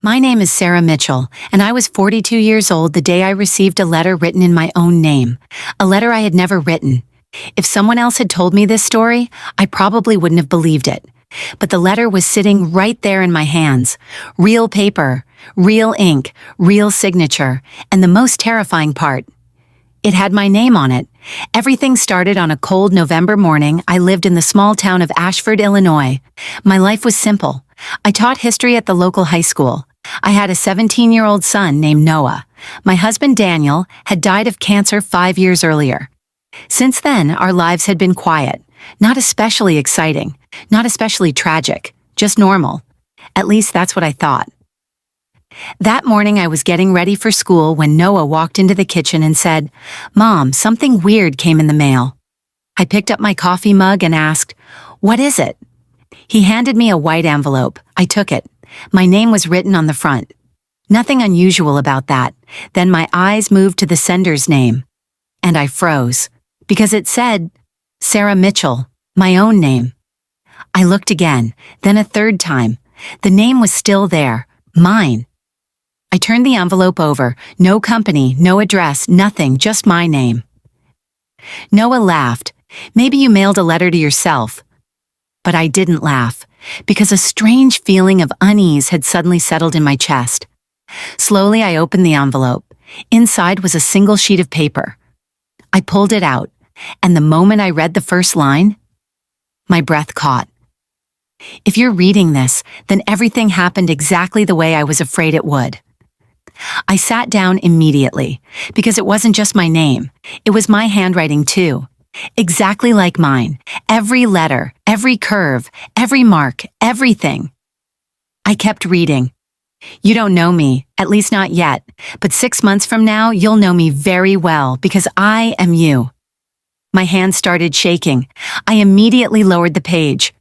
My name is Sarah Mitchell, and I was 42 years old the day I received a letter written in my own name, a letter I had never written. If someone else had told me this story, I probably wouldn't have believed it. But the letter was sitting right there in my hands. Real paper, real ink, real signature, and the most terrifying part, it had my name on it. Everything started on a cold November morning. I lived in the small town of Ashford, Illinois. My life was simple. I taught history at the local high school. I had a 17-year-old son named Noah. My husband Daniel had died of cancer 5 years earlier. Since then, our lives had been quiet, not especially exciting, not especially tragic, just normal. At least that's what I thought. That morning I was getting ready for school when Noah walked into the kitchen and said, "Mom, something weird came in the mail." I picked up my coffee mug and asked, "What is it?" He handed me a white envelope. I took it. My name was written on the front. Nothing unusual about that. Then my eyes moved to the sender's name. And I froze, because it said, Sarah Mitchell, my own name. I looked again, then a third time. The name was still there, mine. I turned the envelope over. No company, no address, nothing, just my name. Noah laughed. "Maybe you mailed a letter to yourself." But I didn't laugh, because a strange feeling of unease had suddenly settled in my chest. Slowly, I opened the envelope. Inside was a single sheet of paper. I pulled it out, and the moment I read the first line, my breath caught. If you're reading this, then everything happened exactly the way I was afraid it would. I sat down immediately, because it wasn't just my name. It was my handwriting too. Exactly like mine. Every letter, every curve, every mark, everything. I kept reading. "You don't know me, at least not yet, but 6 months from now you'll know me very well because I am you." My hand started shaking. I immediately lowered the page.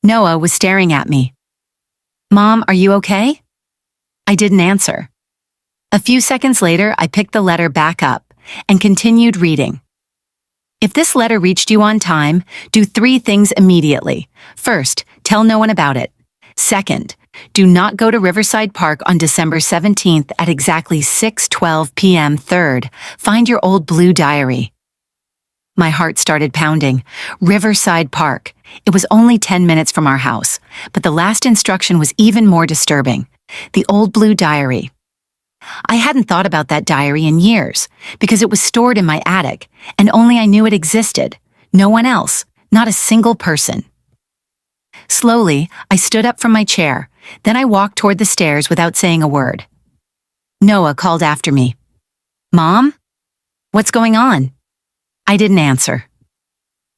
Noah was staring at me. "Mom, are you okay?" I didn't answer. A few seconds later, I picked the letter back up and continued reading. "If this letter reached you on time, do 3 things immediately. First, tell no one about it. Second, do not go to Riverside Park on December 17th at exactly 6:12 p.m. Third, find your old blue diary." My heart started pounding. Riverside Park. It was only 10 minutes from our house, but the last instruction was even more disturbing. The old blue diary. I hadn't thought about that diary in years, because it was stored in my attic, and only I knew it existed. No one else, not a single person. Slowly, I stood up from my chair. Then I walked toward the stairs without saying a word. Noah called after me. "Mom? What's going on?" I didn't answer.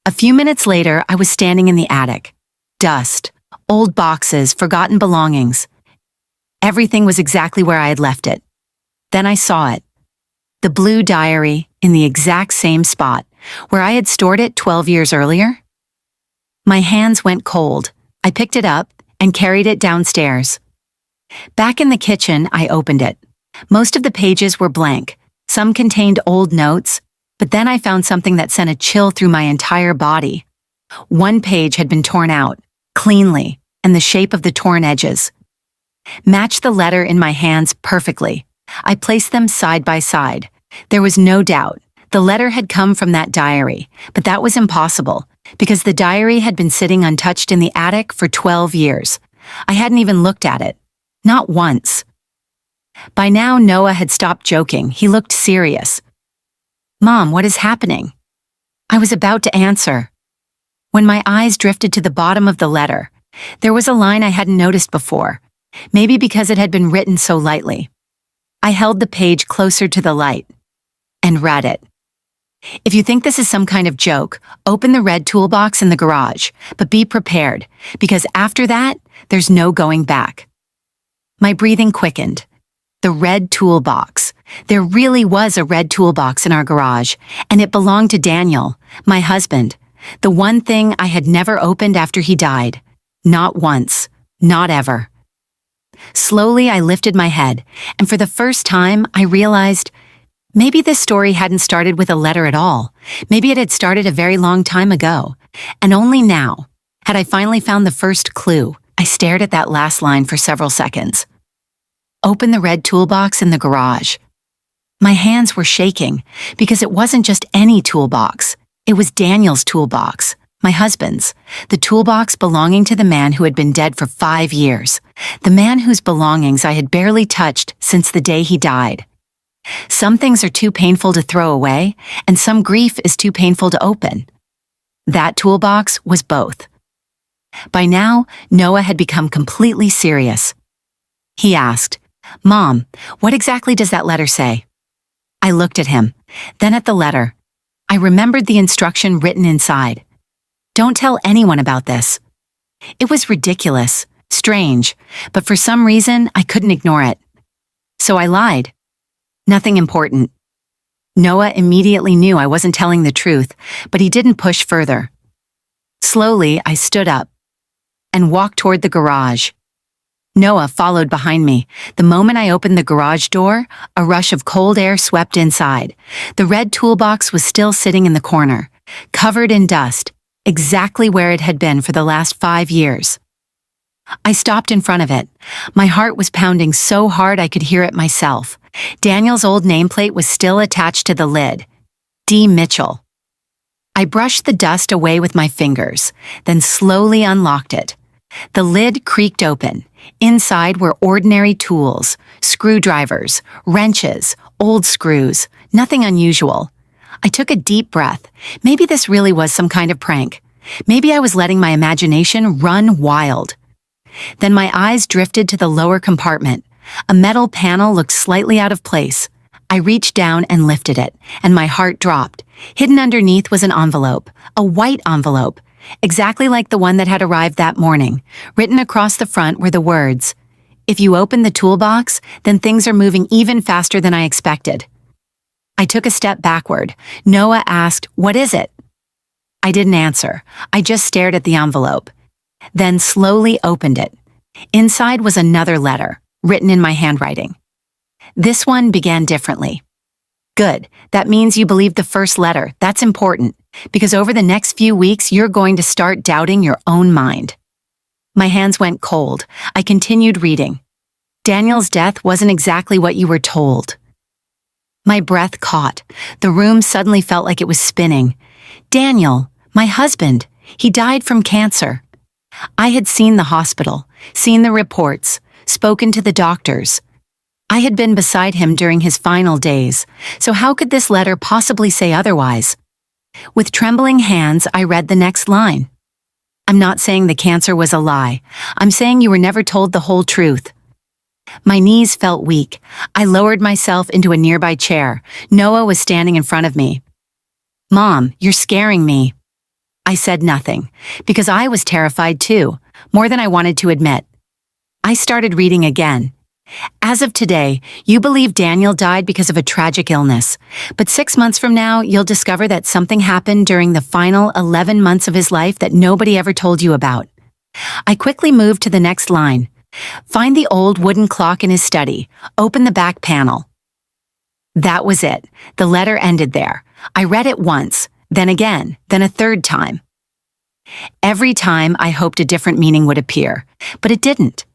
A few minutes later, I was standing in the attic. Dust, old boxes, forgotten belongings. Everything was exactly where I had left it. Then I saw it. The blue diary in the exact same spot where I had stored it 12 years earlier. My hands went cold. I picked it up and carried it downstairs. Back in the kitchen, I opened it. Most of the pages were blank. Some contained old notes, but then I found something that sent a chill through my entire body. One page had been torn out, cleanly, and the shape of the torn edges matched the letter in my hands perfectly. I placed them side by side. There was no doubt. The letter had come from that diary, but that was impossible, because the diary had been sitting untouched in the attic for 12 years. I hadn't even looked at it. Not once. By now, Noah had stopped joking. He looked serious. "Mom, what is happening?" I was about to answer, when my eyes drifted to the bottom of the letter. There was a line I hadn't noticed before, maybe because it had been written so lightly. I held the page closer to the light and read it. "If you think this is some kind of joke, open the red toolbox in the garage, but be prepared, because after that, there's no going back." My breathing quickened. The red toolbox. There really was a red toolbox in our garage, and it belonged to Daniel, my husband, the one thing I had never opened after he died. Not once. Not ever. Slowly, I lifted my head, and for the first time, I realized maybe this story hadn't started with a letter at all. Maybe it had started a very long time ago, and only now had I finally found the first clue. I stared at that last line for several seconds. opened the red toolbox in the garage. My hands were shaking because it wasn't just any toolbox. It was Daniel's toolbox, my husband's, the toolbox belonging to the man who had been dead for 5 years, the man whose belongings I had barely touched since the day he died. Some things are too painful to throw away, and some grief is too painful to open. That toolbox was both. By now, Noah had become completely serious. He asked, "Mom, what exactly does that letter say?" I looked at him, then at the letter. I remembered the instruction written inside. "Don't tell anyone about this." It was ridiculous, strange, but for some reason I couldn't ignore it. So I lied. Nothing important. Noah immediately knew I wasn't telling the truth, but he didn't push further. Slowly, I stood up and walked toward the garage. Noah followed behind me. The moment I opened the garage door, a rush of cold air swept inside. The red toolbox was still sitting in the corner, covered in dust, exactly where it had been for the last 5 years. I stopped in front of it. My heart was pounding so hard I could hear it myself. Daniel's old nameplate was still attached to the lid. D. Mitchell. I brushed the dust away with my fingers, then slowly unlocked it. The lid creaked open. Inside were ordinary tools, screwdrivers, wrenches, old screws, nothing unusual. I took a deep breath. Maybe this really was some kind of prank. Maybe I was letting my imagination run wild. Then my eyes drifted to the lower compartment. A metal panel looked slightly out of place. I reached down and lifted it, and my heart dropped. Hidden underneath was an envelope, a white envelope, exactly like the one that had arrived that morning. Written across the front were the words, "If you open the toolbox, then things are moving even faster than I expected." I took a step backward. Noah asked, "What is it?" I didn't answer. I just stared at the envelope, then slowly opened it. Inside was another letter, written in my handwriting. This one began differently. "Good. That means you believed the first letter. That's important, because over the next few weeks, you're going to start doubting your own mind." My hands went cold. I continued reading. "Daniel's death wasn't exactly what you were told." My breath caught. The room suddenly felt like it was spinning. Daniel, my husband, he died from cancer. I had seen the hospital, seen the reports, spoken to the doctors. I had been beside him during his final days, so how could this letter possibly say otherwise? With trembling hands, I read the next line. "I'm not saying the cancer was a lie. I'm saying you were never told the whole truth." My knees felt weak. I lowered myself into a nearby chair. Noah was standing in front of me. "Mom, you're scaring me." I said nothing, because I was terrified too, more than I wanted to admit. I started reading again. "As of today, you believe Daniel died because of a tragic illness, but 6 months from now, you'll discover that something happened during the final 11 months of his life that nobody ever told you about." I quickly moved to the next line. "Find the old wooden clock in his study. Open the back panel." That was it. The letter ended there. I read it once, then again, then a third time. Every time I hoped a different meaning would appear, but it didn't.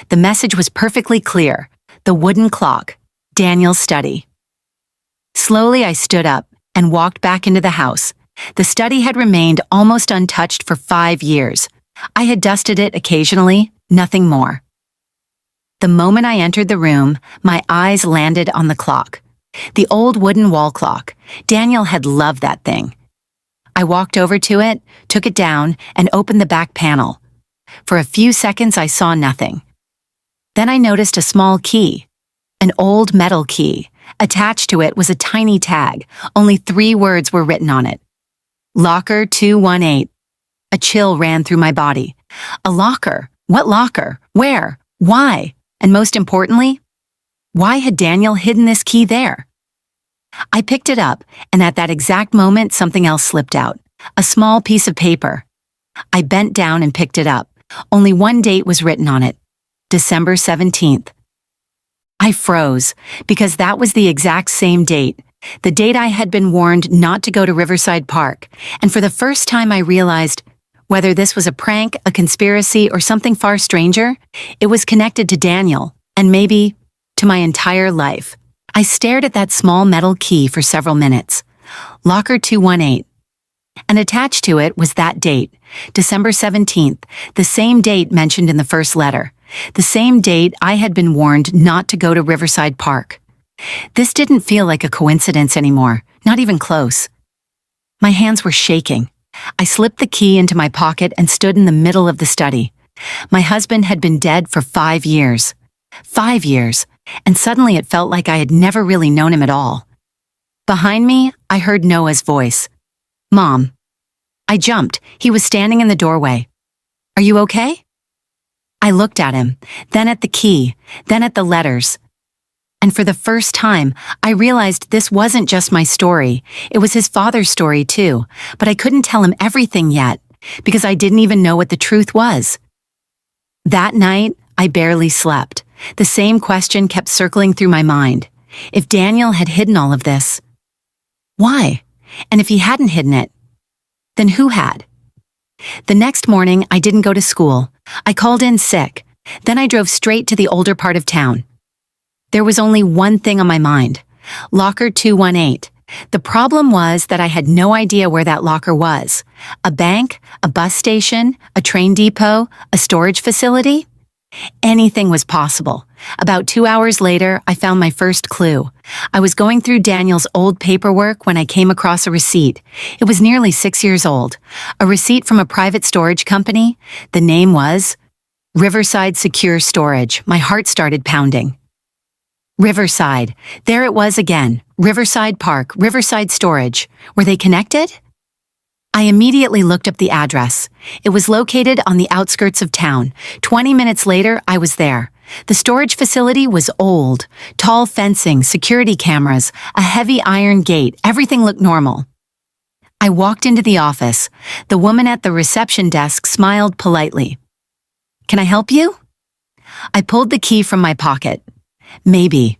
The message was perfectly clear. The wooden clock, Daniel's study. Slowly I stood up and walked back into the house. The study had remained almost untouched for 5 years. I had dusted it occasionally, nothing more. The moment I entered the room, my eyes landed on the clock. The old wooden wall clock. Daniel had loved that thing. I walked over to it, took it down, and opened the back panel. For a few seconds I saw nothing. Then I noticed a small key, an old metal key. Attached to it was a tiny tag. Only 3 words were written on it. Locker 218. A chill ran through my body. A locker? What locker? Where? Why? And most importantly, why had Daniel hidden this key there? I picked it up, and at that exact moment, something else slipped out. A small piece of paper. I bent down and picked it up. Only one date was written on it. December 17th. I froze, because that was the exact same date. The date I had been warned not to go to Riverside Park. And for the first time I realized, whether this was a prank, a conspiracy, or something far stranger, it was connected to Daniel, and maybe to my entire life. I stared at that small metal key for several minutes. Locker 218. And attached to it was that date, December 17th, the same date mentioned in the first letter, the same date I had been warned not to go to Riverside Park. This didn't feel like a coincidence anymore, not even close. My hands were shaking. I slipped the key into my pocket and stood in the middle of the study. My husband had been dead for 5 years. 5 years, and suddenly it felt like I had never really known him at all. Behind me, I heard Noah's voice. "Mom." I jumped. He was standing in the doorway. "Are you okay?" I looked at him, then at the key, then at the letters. And for the first time, I realized this wasn't just my story. It was his father's story too, but I couldn't tell him everything yet, because I didn't even know what the truth was. That night, I barely slept. The same question kept circling through my mind. If Daniel had hidden all of this, why? And if he hadn't hidden it, then who had? The next morning, I didn't go to school. I called in sick. Then I drove straight to the older part of town. There was only one thing on my mind. Locker 218. The problem was that I had no idea where that locker was. A bank, a bus station, a train depot, a storage facility? Anything was possible. About 2 hours later, I found my first clue. I was going through Daniel's old paperwork when I came across a receipt. It was nearly 6 years old. A receipt from a private storage company. The name was Riverside Secure Storage. My heart started pounding. Riverside. There it was again. Riverside Park, Riverside Storage. Were they connected? I immediately looked up the address. It was located on the outskirts of town. 20 minutes later, I was there. The storage facility was old. Tall fencing, security cameras, a heavy iron gate. Everything looked normal. I walked into the office. The woman at the reception desk smiled politely. "Can I help you?" I pulled the key from my pocket. "Maybe."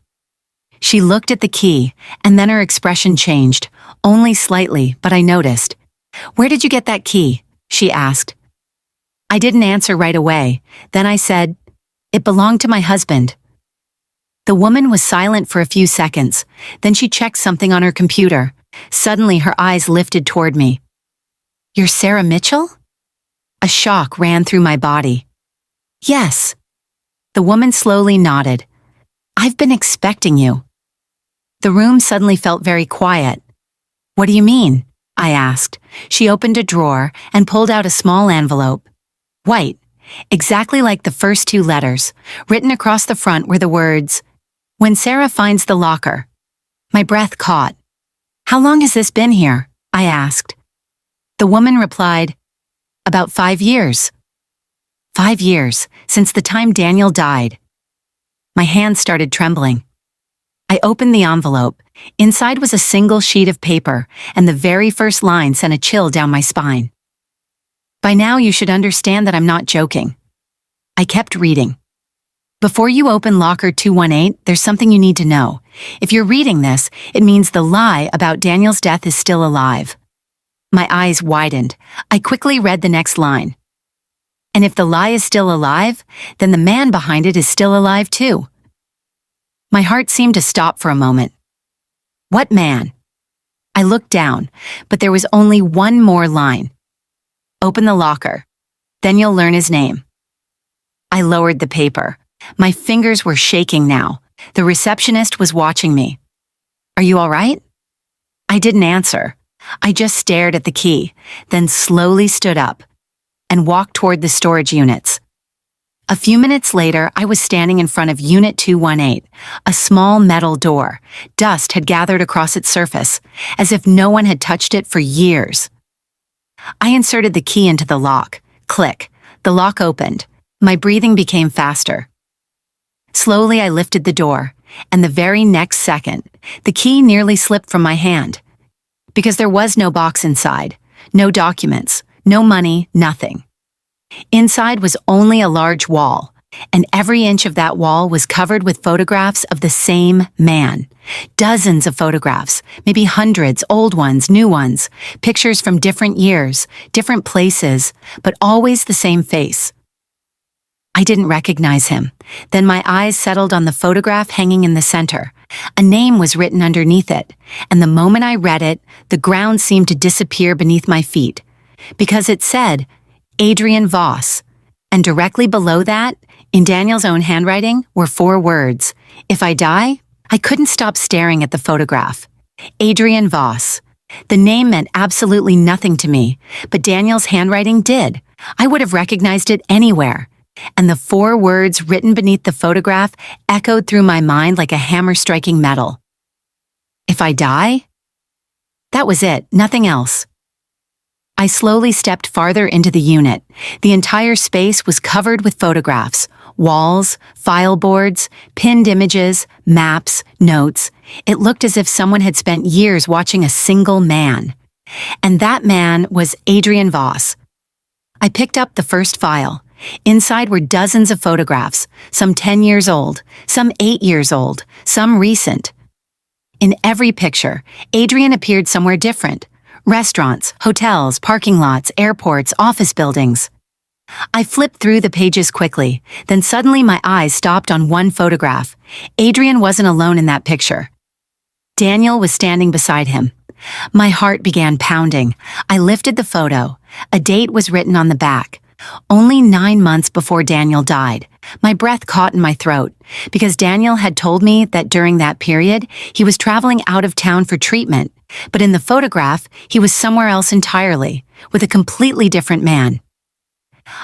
She looked at the key, and then her expression changed, only slightly, but I noticed. "Where did you get that key?" she asked. I didn't answer right away. Then I said, "It belonged to my husband." The woman was silent for a few seconds. Then she checked something on her computer. Suddenly, her eyes lifted toward me. "You're Sarah Mitchell?" A shock ran through my body. "Yes." The woman slowly nodded. "I've been expecting you." The room suddenly felt very quiet. "What do you mean?" I asked. She opened a drawer and pulled out a small envelope. White, exactly like the first 2 letters. Written across the front were the words, "When Sarah finds the locker." My breath caught. "How long has this been here?" I asked. The woman replied, "About 5 years." 5 years, since the time Daniel died. My hands started trembling. I opened the envelope. Inside was a single sheet of paper, and the very first line sent a chill down my spine. "By now you should understand that I'm not joking." I kept reading. "Before you open locker 218, there's something you need to know. If you're reading this, it means the lie about Daniel's death is still alive." My eyes widened. I quickly read the next line. "And if the lie is still alive, then the man behind it is still alive too." My heart seemed to stop for a moment. What man? I looked down, but there was only one more line. "Open the locker. Then you'll learn his name." I lowered the paper. My fingers were shaking now. The receptionist was watching me. "Are you all right?" I didn't answer. I just stared at the key, then slowly stood up and walked toward the storage units. A few minutes later, I was standing in front of Unit 218, a small metal door. Dust had gathered across its surface, as if no one had touched it for years. I inserted the key into the lock. Click. The lock opened. My breathing became faster. Slowly, I lifted the door, and the very next second, the key nearly slipped from my hand. Because there was no box inside, no documents, no money, nothing. Inside was only a large wall, and every inch of that wall was covered with photographs of the same man. Dozens of photographs, maybe hundreds, old ones, new ones, pictures from different years, different places, but always the same face. I didn't recognize him. Then my eyes settled on the photograph hanging in the center. A name was written underneath it, and the moment I read it, the ground seemed to disappear beneath my feet. Because it said, Adrian Voss. And directly below that, in Daniel's own handwriting, were 4 words. If I die? I couldn't stop staring at the photograph. Adrian Voss. The name meant absolutely nothing to me, but Daniel's handwriting did. I would have recognized it anywhere. And the 4 words written beneath the photograph echoed through my mind like a hammer striking metal. If I die? That was it, nothing else. I slowly stepped farther into the unit. The entire space was covered with photographs, walls, file boards, pinned images, maps, notes. It looked as if someone had spent years watching a single man. And that man was Adrian Voss. I picked up the first file. Inside were dozens of photographs, some 10 years old, some 8 years old, some recent. In every picture, Adrian appeared somewhere different. Restaurants, hotels, parking lots, airports, office buildings. I flipped through the pages quickly, then suddenly my eyes stopped on one photograph. Adrian wasn't alone in that picture. Daniel was standing beside him. My heart began pounding. I lifted the photo. A date was written on the back. Only 9 months before Daniel died. My breath caught in my throat, because Daniel had told me that during that period, he was traveling out of town for treatment. But in the photograph, he was somewhere else entirely, with a completely different man.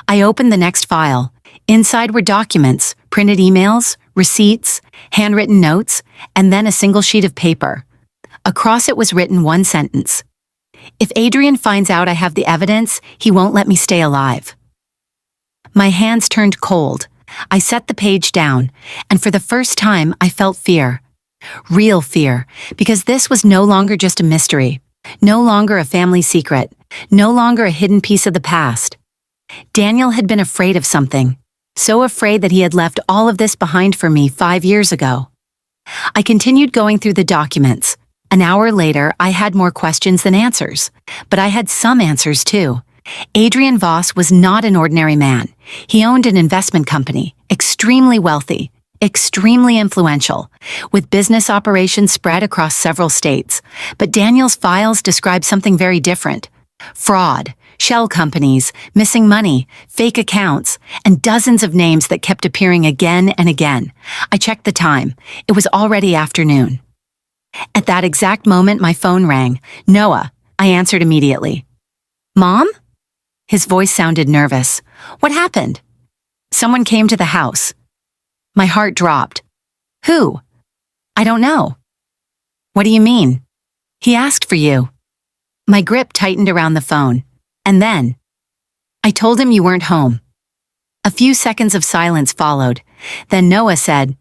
I opened the next file. Inside were documents, printed emails, receipts, handwritten notes, and then a single sheet of paper. Across it was written one sentence. If Adrian finds out I have the evidence, he won't let me stay alive. My hands turned cold. I set the page down, and for the first time I felt fear. Real fear, because this was no longer just a mystery, no longer a family secret, no longer a hidden piece of the past. Daniel had been afraid of something, so afraid that he had left all of this behind for me 5 years ago. I continued going through the documents. An hour later, I had more questions than answers, but I had some answers too. Adrian Voss was not an ordinary man. He owned an investment company, extremely wealthy, extremely influential, with business operations spread across several states. But Daniel's files describe something very different. Fraud, shell companies, missing money, fake accounts, and dozens of names that kept appearing again and again. I checked the time. It was already afternoon. At that exact moment, my phone rang. Noah. I answered immediately. Mom? His voice sounded nervous. What happened? Someone came to the house. My heart dropped. Who? I don't know. What do you mean? He asked for you. My grip tightened around the phone. And then, I told him you weren't home. A few seconds of silence followed. Then Noah said,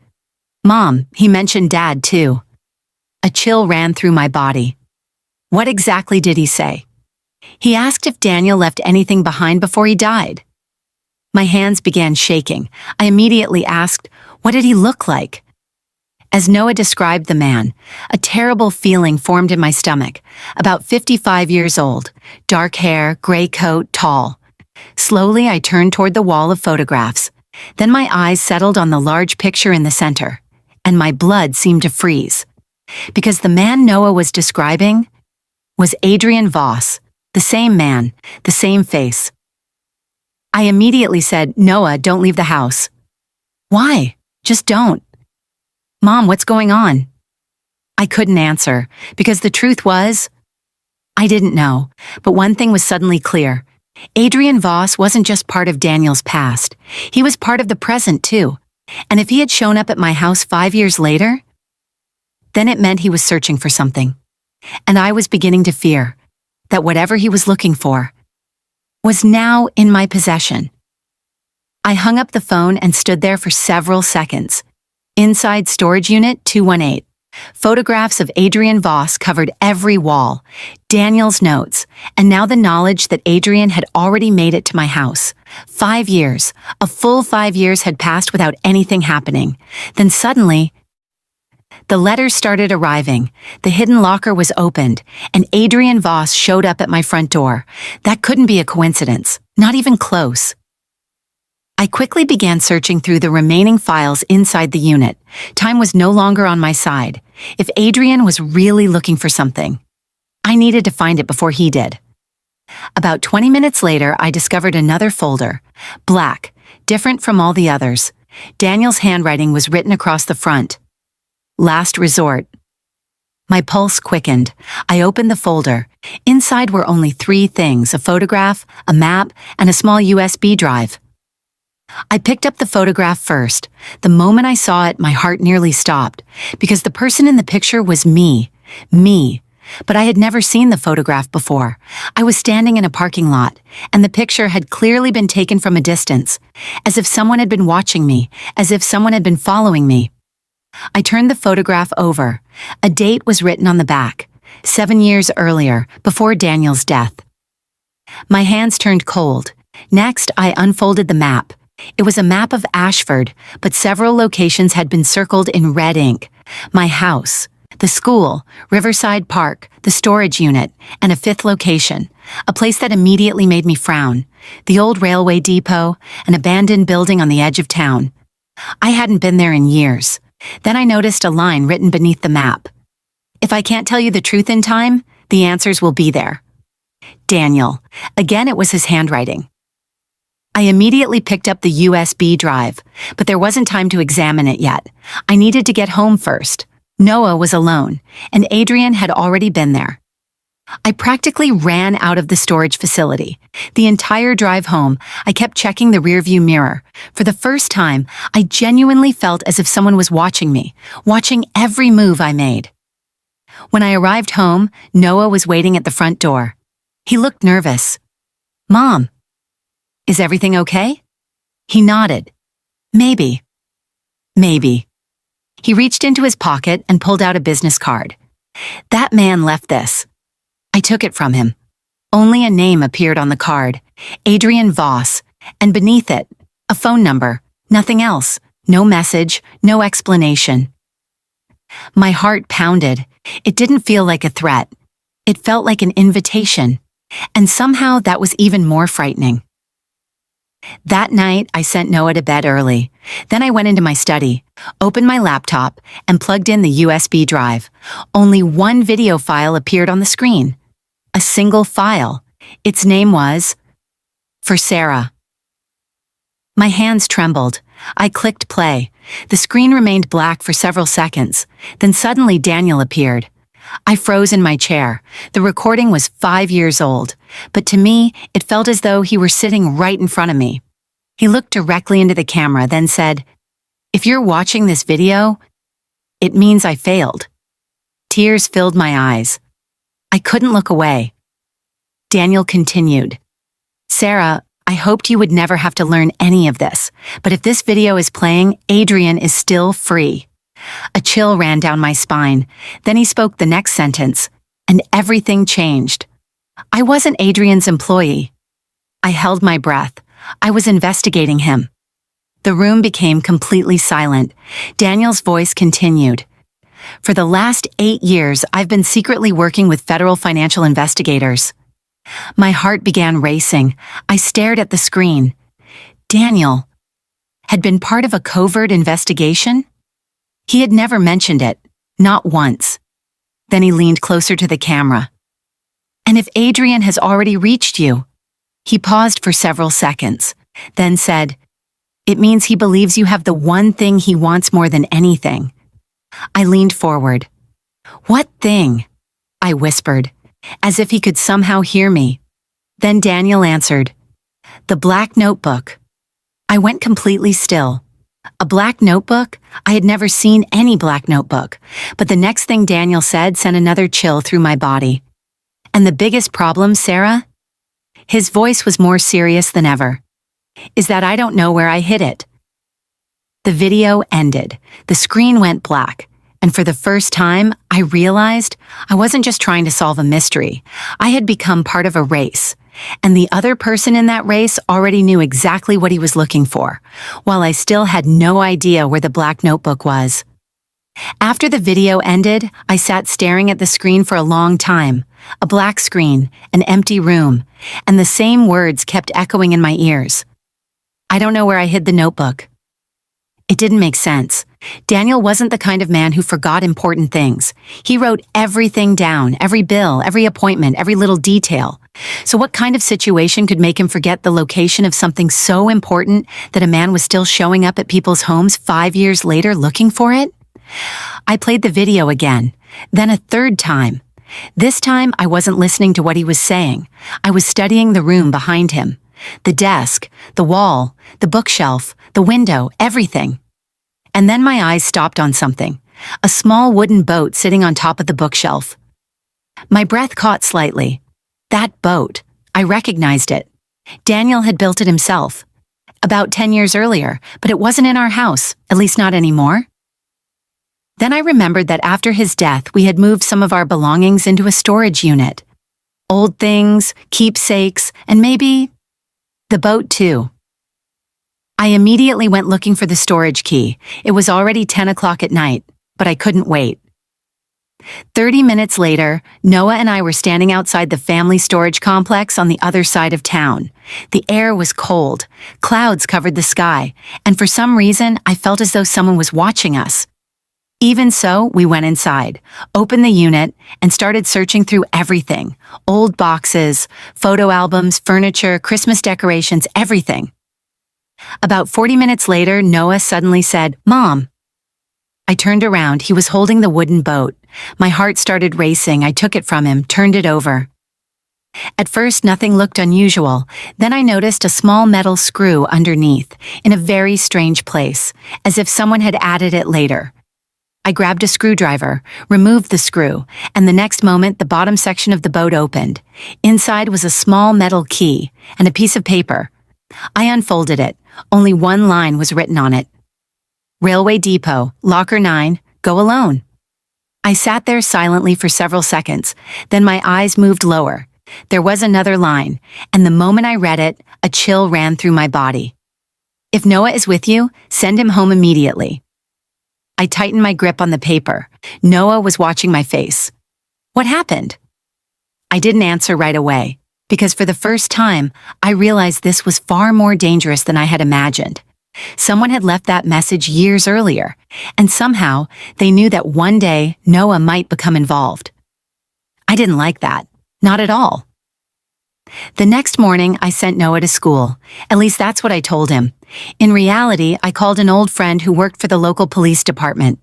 Mom, he mentioned Dad too. A chill ran through my body. What exactly did he say? He asked if Daniel left anything behind before he died. My hands began shaking. I immediately asked, what did he look like? As Noah described the man, a terrible feeling formed in my stomach. About 55 years old, dark hair, gray coat, tall. Slowly, I turned toward the wall of photographs. Then my eyes settled on the large picture in the center, and my blood seemed to freeze. Because the man Noah was describing was Adrian Voss, the same man, the same face. I immediately said, Noah, don't leave the house. Why? Just don't. Mom, what's going on? I couldn't answer, because the truth was, I didn't know. But one thing was suddenly clear. Adrian Voss wasn't just part of Daniel's past. He was part of the present, too. And if he had shown up at my house 5 years later, then it meant he was searching for something. And I was beginning to fear that whatever he was looking for was now in my possession. I hung up the phone and stood there for several seconds. Inside Storage Unit 218, photographs of Adrian Voss covered every wall, Daniel's notes, and now the knowledge that Adrian had already made it to my house. 5 years, a full 5 years had passed without anything happening. Then suddenly, the letters started arriving, the hidden locker was opened, and Adrian Voss showed up at my front door. That couldn't be a coincidence, not even close. I quickly began searching through the remaining files inside the unit. Time was no longer on my side. If Adrian was really looking for something, I needed to find it before he did. About 20 minutes later, I discovered another folder. Black, different from all the others. Daniel's handwriting was written across the front. Last resort. My pulse quickened. I opened the folder. Inside were only 3 things: a photograph, a map, and a small USB drive. I picked up the photograph first. The moment I saw it, my heart nearly stopped, because the person in the picture was me. Me. But I had never seen the photograph before. I was standing in a parking lot, and the picture had clearly been taken from a distance, as if someone had been watching me, as if someone had been following me. I turned the photograph over. A date was written on the back, 7 years earlier, before Daniel's death. My hands turned cold. Next, I unfolded the map. It was a map of Ashford, but several locations had been circled in red ink. My house, the school, Riverside Park, the storage unit, and a 5th location, a place that immediately made me frown: the old railway depot, an abandoned building on the edge of town. I hadn't been there in years. Then I noticed a line written beneath the map. If I can't tell you the truth in time, the answers will be there. Daniel. Again, it was his handwriting. I immediately picked up the USB drive, but there wasn't time to examine it yet. I needed to get home first. Noah was alone, and Adrian had already been there. I practically ran out of the storage facility. The entire drive home, I kept checking the rearview mirror. For the first time, I genuinely felt as if someone was watching me, watching every move I made. When I arrived home, Noah was waiting at the front door. He looked nervous. "Mom, is everything okay?" He nodded. Maybe. Maybe. He reached into his pocket and pulled out a business card. "That man left this." I took it from him. Only a name appeared on the card: Adrian Voss, and beneath it, a phone number, nothing else, no message, no explanation. My heart pounded. It didn't feel like a threat. It felt like an invitation, and somehow that was even more frightening. That night, I sent Noah to bed early. Then I went into my study, opened my laptop, and plugged in the USB drive. Only one video file appeared on the screen. A single file. Its name was For Sarah. My hands trembled. I clicked play. The screen remained black for several seconds. Then suddenly Daniel appeared. I froze in my chair. The recording was 5 years old, but to me, it felt as though he were sitting right in front of me. He looked directly into the camera, then said, "If you're watching this video, it means I failed." Tears filled my eyes. I couldn't look away. Daniel continued, "Sarah, I hoped you would never have to learn any of this, but if this video is playing, Adrian is still free." A chill ran down my spine. Then he spoke the next sentence, and everything changed. I wasn't Adrian's employee. I held my breath. I was investigating him. The room became completely silent. Daniel's voice continued. "For the last 8 years, I've been secretly working with federal financial investigators." My heart began racing. I stared at the screen. Daniel had been part of a covert investigation? He had never mentioned it, not once. Then he leaned closer to the camera. "And if Adrian has already reached you?" He paused for several seconds, then said, "It means he believes you have the one thing he wants more than anything." I leaned forward. "What thing?" I whispered, as if he could somehow hear me. Then Daniel answered, "The black notebook." I went completely still. A black notebook? I had never seen any black notebook, but the next thing Daniel said sent another chill through my body. "And the biggest problem, Sarah?" His voice was more serious than ever. "Is that I don't know where I hid it." The video ended. The screen went black, and for the first time, I realized I wasn't just trying to solve a mystery. I had become part of a race. And the other person in that race already knew exactly what he was looking for, while I still had no idea where the black notebook was. After the video ended, I sat staring at the screen for a long time. A black screen, an empty room, and the same words kept echoing in my ears. I don't know where I hid the notebook. It didn't make sense. Daniel wasn't the kind of man who forgot important things. He wrote everything down, every bill, every appointment, every little detail. So what kind of situation could make him forget the location of something so important that a man was still showing up at people's homes 5 years later looking for it? I played the video again, then a third time. This time, I wasn't listening to what he was saying. I was studying the room behind him. The desk, the wall, the bookshelf, the window, everything. And then my eyes stopped on something, a small wooden boat sitting on top of the bookshelf. My breath caught slightly. That boat, I recognized it. Daniel had built it himself, about 10 years earlier, but it wasn't in our house, at least not anymore. Then I remembered that after his death, we had moved some of our belongings into a storage unit. Old things, keepsakes, and maybe the boat too. I immediately went looking for the storage key. It was already 10 o'clock at night, but I couldn't wait. 30 minutes later, Noah and I were standing outside the family storage complex on the other side of town. The air was cold, clouds covered the sky, and for some reason, I felt as though someone was watching us. Even so, we went inside, opened the unit, and started searching through everything. Old boxes, photo albums, furniture, Christmas decorations, everything. About 40 minutes later, Noah suddenly said, "Mom." I turned around. He was holding the wooden boat. My heart started racing. I took it from him, turned it over. At first, nothing looked unusual. Then I noticed a small metal screw underneath, in a very strange place, as if someone had added it later. I grabbed a screwdriver, removed the screw, and the next moment the bottom section of the boat opened. Inside was a small metal key and a piece of paper. I unfolded it. Only one line was written on it. "Railway Depot, Locker 9, go alone." I sat there silently for several seconds, then my eyes moved lower. There was another line, and the moment I read it, a chill ran through my body. "If Noah is with you, send him home immediately." I tightened my grip on the paper. Noah was watching my face. "What happened?" I didn't answer right away, because for the first time, I realized this was far more dangerous than I had imagined. Someone had left that message years earlier, and somehow they knew that one day Noah might become involved. I didn't like that. Not at all. The next morning, I sent Noah to school. At least that's what I told him. In reality, I called an old friend who worked for the local police department.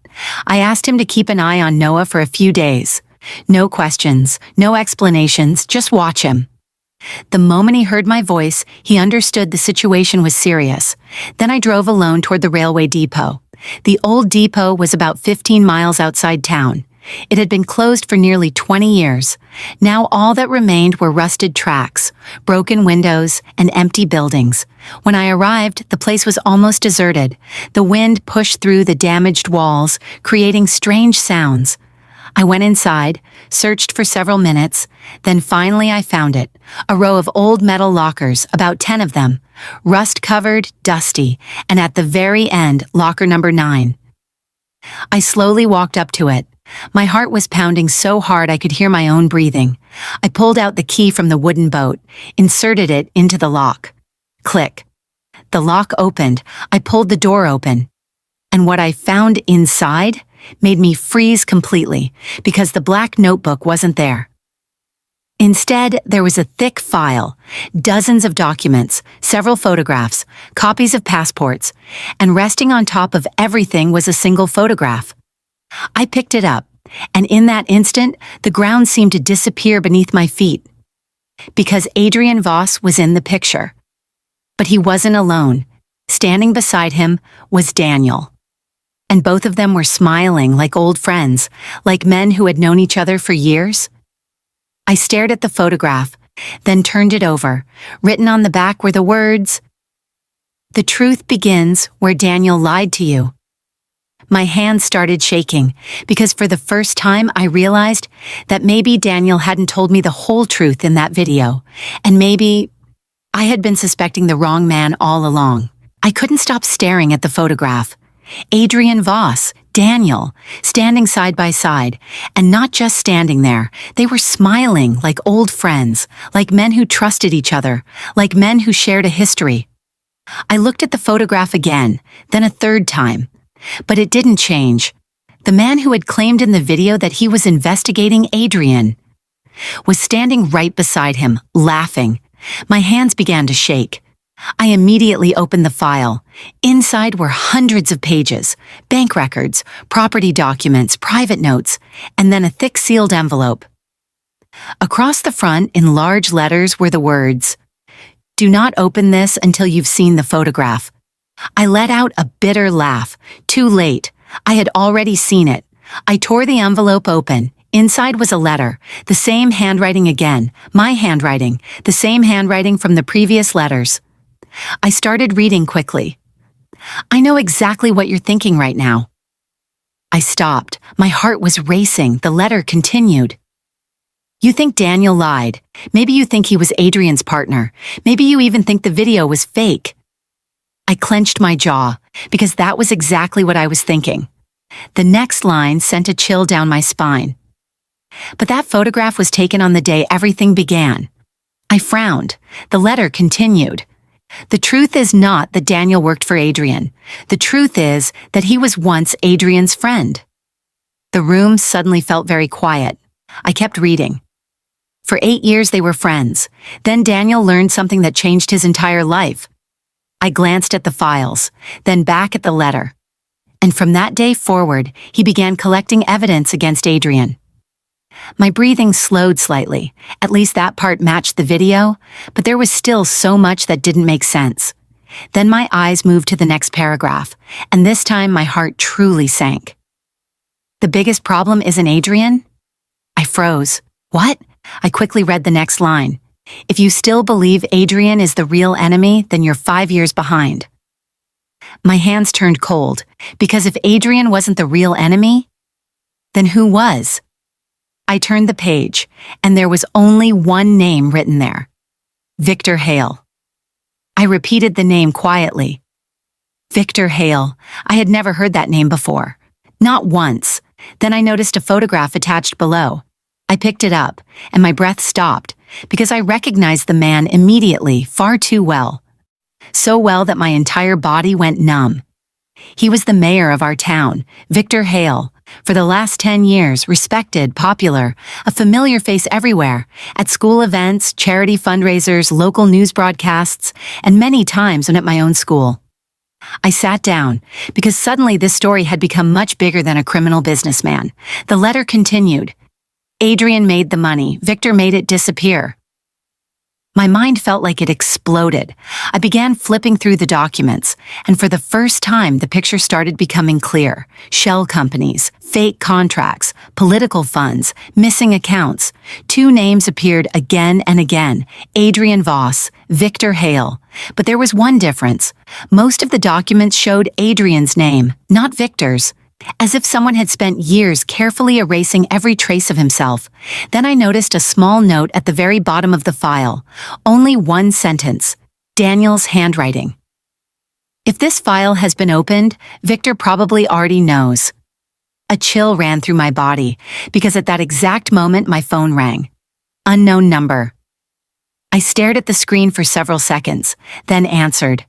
I asked him to keep an eye on Noah for a few days. No questions, no explanations, just watch him. The moment he heard my voice, he understood the situation was serious. Then I drove alone toward the railway depot. The old depot was about 15 miles outside town. It had been closed for nearly 20 years. Now all that remained were rusted tracks, broken windows, and empty buildings. When I arrived, the place was almost deserted. The wind pushed through the damaged walls, creating strange sounds. I went inside, searched for several minutes, then finally I found it. A row of old metal lockers, about 10 of them, rust-covered, dusty, and at the very end, locker number 9. I slowly walked up to it. My heart was pounding so hard I could hear my own breathing. I pulled out the key from the wooden boat, inserted it into the lock. Click. The lock opened. I pulled the door open. And what I found inside made me freeze completely, because the black notebook wasn't there. Instead, there was a thick file, dozens of documents, several photographs, copies of passports, and resting on top of everything was a single photograph. I picked it up, and in that instant, the ground seemed to disappear beneath my feet, because Adrian Voss was in the picture. But he wasn't alone. Standing beside him was Daniel. And both of them were smiling like old friends, like men who had known each other for years. I stared at the photograph, then turned it over. Written on the back were the words, "The truth begins where Daniel lied to you." My hands started shaking, because for the first time I realized that maybe Daniel hadn't told me the whole truth in that video, and maybe I had been suspecting the wrong man all along. I couldn't stop staring at the photograph. Adrian Voss, Daniel, standing side by side, and not just standing there, they were smiling like old friends, like men who trusted each other, like men who shared a history. I looked at the photograph again, then a third time. But it didn't change. The man who had claimed in the video that he was investigating Adrian was standing right beside him, laughing. My hands began to shake. I immediately opened the file. Inside were hundreds of pages, bank records, property documents, private notes, and then a thick sealed envelope. Across the front, in large letters, were the words, "Do not open this until you've seen the photograph." I let out a bitter laugh. Too late. I had already seen it. I tore the envelope open. Inside was a letter, the same handwriting again, my handwriting, the same handwriting from the previous letters. I started reading quickly. "I know exactly what you're thinking right now." I stopped. My heart was racing. The letter continued. "You think Daniel lied. Maybe you think he was Adrian's partner. Maybe you even think the video was fake." I clenched my jaw, because that was exactly what I was thinking. The next line sent a chill down my spine. "But that photograph was taken on the day everything began." I frowned. The letter continued. "The truth is not that Daniel worked for Adrian. The truth is that he was once Adrian's friend." The room suddenly felt very quiet. I kept reading. "For 8 years they were friends. Then Daniel learned something that changed his entire life." I glanced at the files, then back at the letter. And from that day forward, he began collecting evidence against Adrian. My breathing slowed slightly. At least that part matched the video, but there was still so much that didn't make sense. Then my eyes moved to the next paragraph, and this time my heart truly sank. "The biggest problem isn't Adrian?" I froze. "What?" I quickly read the next line. "If you still believe Adrian is the real enemy, then you're 5 years behind." My hands turned cold, because if Adrian wasn't the real enemy, then who was? I turned the page, and there was only one name written there. Victor Hale. I repeated the name quietly. Victor Hale. I had never heard that name before. Not once. Then I noticed a photograph attached below. I picked it up, and my breath stopped, because I recognized the man immediately, far too well. So well that my entire body went numb. He was the mayor of our town, Victor Hale. For the last 10 years, respected, popular, a familiar face everywhere, at school events, charity fundraisers, local news broadcasts, and many times when at my own school. I sat down, because suddenly this story had become much bigger than a criminal businessman. The letter continued. Adrian made the money. Victor made it disappear. My mind felt like it exploded. I began flipping through the documents, and for the first time the picture started becoming clear. Shell companies, fake contracts, political funds, missing accounts. 2 names appeared again and again, Adrian Voss, Victor Hale. But there was one difference. Most of the documents showed Adrian's name, not Victor's. As if someone had spent years carefully erasing every trace of himself. Then I noticed a small note at the very bottom of the file. Only one sentence. Daniel's handwriting. If this file has been opened, Victor probably already knows. A chill ran through my body, because at that exact moment my phone rang. Unknown number. I stared at the screen for several seconds, then answered.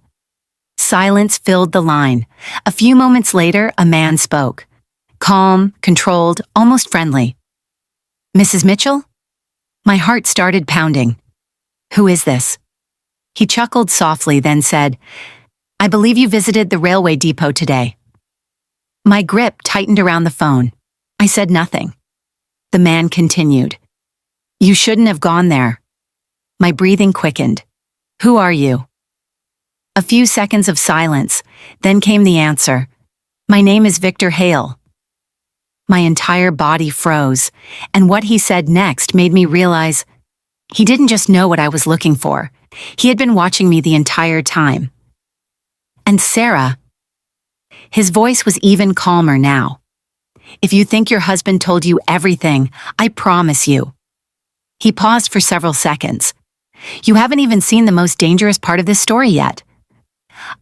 Silence filled the line. A few moments later, a man spoke. Calm, controlled, almost friendly. Mrs. Mitchell? My heart started pounding. Who is this? He chuckled softly, then said, I believe you visited the railway depot today. My grip tightened around the phone. I said nothing. The man continued. You shouldn't have gone there. My breathing quickened. Who are you? A few seconds of silence, then came the answer. My name is Victor Hale. My entire body froze, and what he said next made me realize he didn't just know what I was looking for. He had been watching me the entire time. And Sarah, his voice was even calmer now. If you think your husband told you everything, I promise you. He paused for several seconds. You haven't even seen the most dangerous part of this story yet.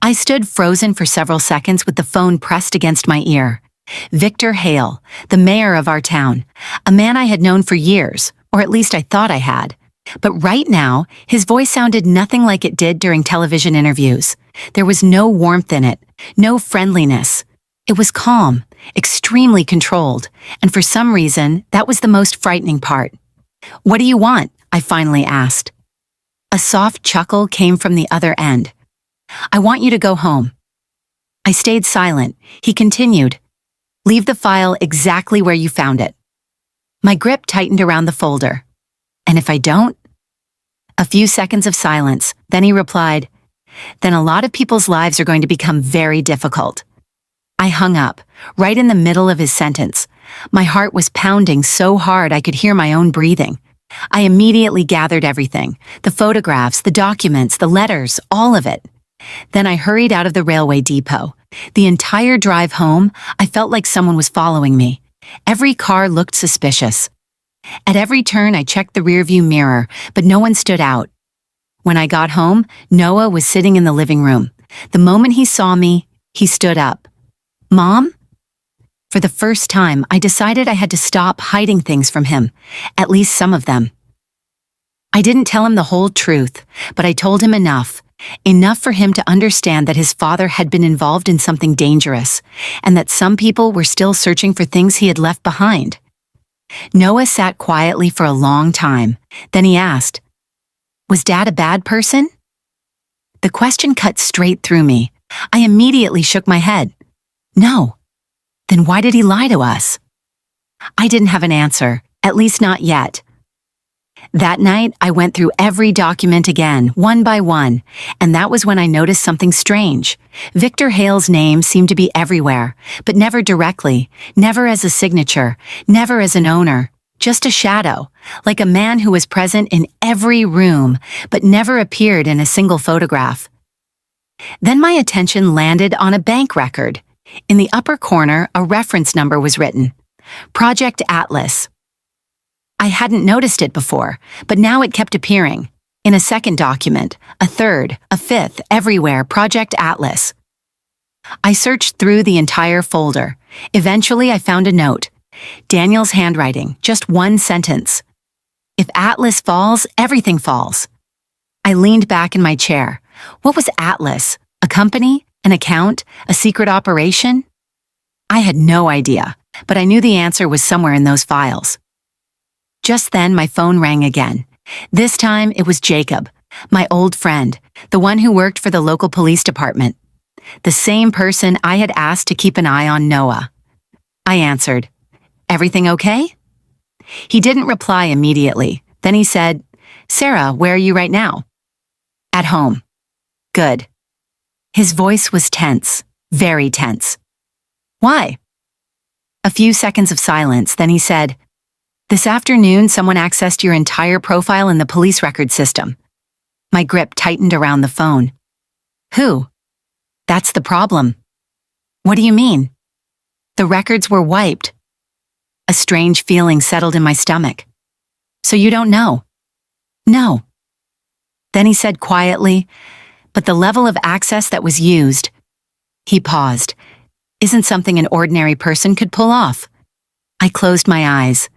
I stood frozen for several seconds with the phone pressed against my ear. Victor Hale, the mayor of our town, a man I had known for years, or at least I thought I had. But right now, his voice sounded nothing like it did during television interviews. There was no warmth in it, no friendliness. It was calm, extremely controlled, and for some reason, that was the most frightening part. "What do you want?" I finally asked. A soft chuckle came from the other end. "I want you to go home." I stayed silent. He continued, "Leave the file exactly where you found it." My grip tightened around the folder. "And if I don't?" A few seconds of silence, then he replied, "Then a lot of people's lives are going to become very difficult." I hung up, right in the middle of his sentence. My heart was pounding so hard I could hear my own breathing. I immediately gathered everything, the photographs, the documents, the letters, all of it. Then I hurried out of the railway depot. The entire drive home, I felt like someone was following me. Every car looked suspicious. At every turn, I checked the rearview mirror, but no one stood out. When I got home, Noah was sitting in the living room. The moment he saw me, he stood up. "Mom?" For the first time, I decided I had to stop hiding things from him, at least some of them. I didn't tell him the whole truth, but I told him enough for him to understand that his father had been involved in something dangerous, and that some people were still searching for things he had left behind. Noah sat quietly for a long time. Then he asked, "Was Dad a bad person?" The question cut straight through me. I immediately shook my head. "No." "Then why did he lie to us?" I didn't have an answer, at least not yet. That night, I went through every document again, one by one, and that was when I noticed something strange. Victor Hale's name seemed to be everywhere, but never directly, never as a signature, never as an owner, just a shadow, like a man who was present in every room, but never appeared in a single photograph. Then my attention landed on a bank record. In the upper corner, a reference number was written, Project Atlas. I hadn't noticed it before, but now it kept appearing. In a second document, a third, a fifth, everywhere, Project Atlas. I searched through the entire folder. Eventually, I found a note. Daniel's handwriting, just one sentence. "If Atlas falls, everything falls." I leaned back in my chair. What was Atlas? A company? An account? A secret operation? I had no idea, but I knew the answer was somewhere in those files. Just then, my phone rang again. This time, it was Jacob, my old friend, the one who worked for the local police department. The same person I had asked to keep an eye on Noah. I answered, "Everything okay?" He didn't reply immediately. Then he said, "Sarah, where are you right now?" "At home." "Good." His voice was tense, very tense. "Why?" A few seconds of silence, then he said, "This afternoon, someone accessed your entire profile in the police record system." My grip tightened around the phone. "Who?" "That's the problem." "What do you mean?" "The records were wiped." A strange feeling settled in my stomach. "So you don't know?" "No." Then he said quietly, "But the level of access that was used," he paused, "isn't something an ordinary person could pull off." I closed my eyes.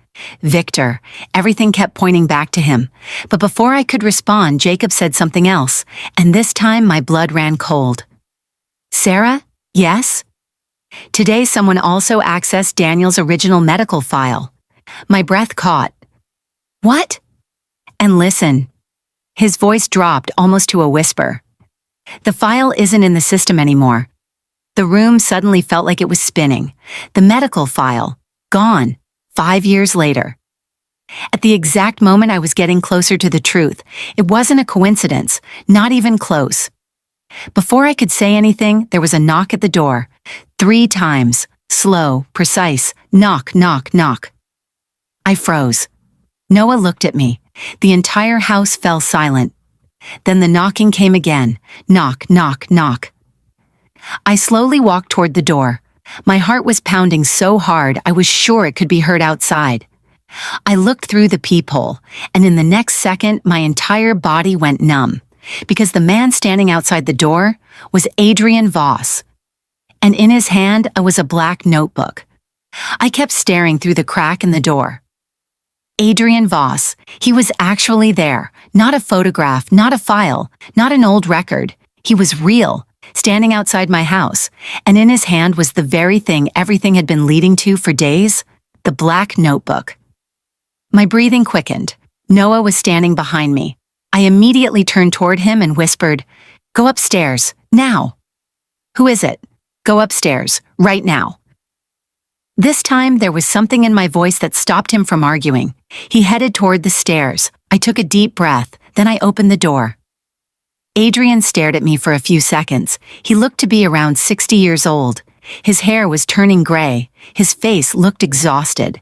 Victor, everything kept pointing back to him. But before I could respond, Jacob said something else, and this time my blood ran cold. "Sarah? Yes?" "Today someone also accessed Daniel's original medical file." My breath caught. "What?" "And listen." His voice dropped almost to a whisper. "The file isn't in the system anymore." The room suddenly felt like it was spinning. The medical file, gone, 5 years later. At the exact moment I was getting closer to the truth, it wasn't a coincidence, not even close. Before I could say anything, there was a knock at the door. 3 times, slow, precise, knock, knock, knock. I froze. Noah looked at me. The entire house fell silent. Then the knocking came again. Knock, knock, knock. I slowly walked toward the door. My heart was pounding so hard I was sure it could be heard outside. I looked through the peephole, and in the next second, my entire body went numb, because the man standing outside the door was Adrian Voss. And in his hand was a black notebook. I kept staring through the crack in the door. Adrian Voss. He was actually there. Not a photograph, not a file, not an old record. He was real, standing outside my house, and in his hand was the very thing everything had been leading to for days, the black notebook. My breathing quickened. Noah was standing behind me. I immediately turned toward him and whispered, "Go upstairs, now." "Who is it?" "Go upstairs, right now." This time, there was something in my voice that stopped him from arguing. He headed toward the stairs. I took a deep breath, then I opened the door. Adrian stared at me for a few seconds. He looked to be around 60 years old. His hair was turning gray. His face looked exhausted.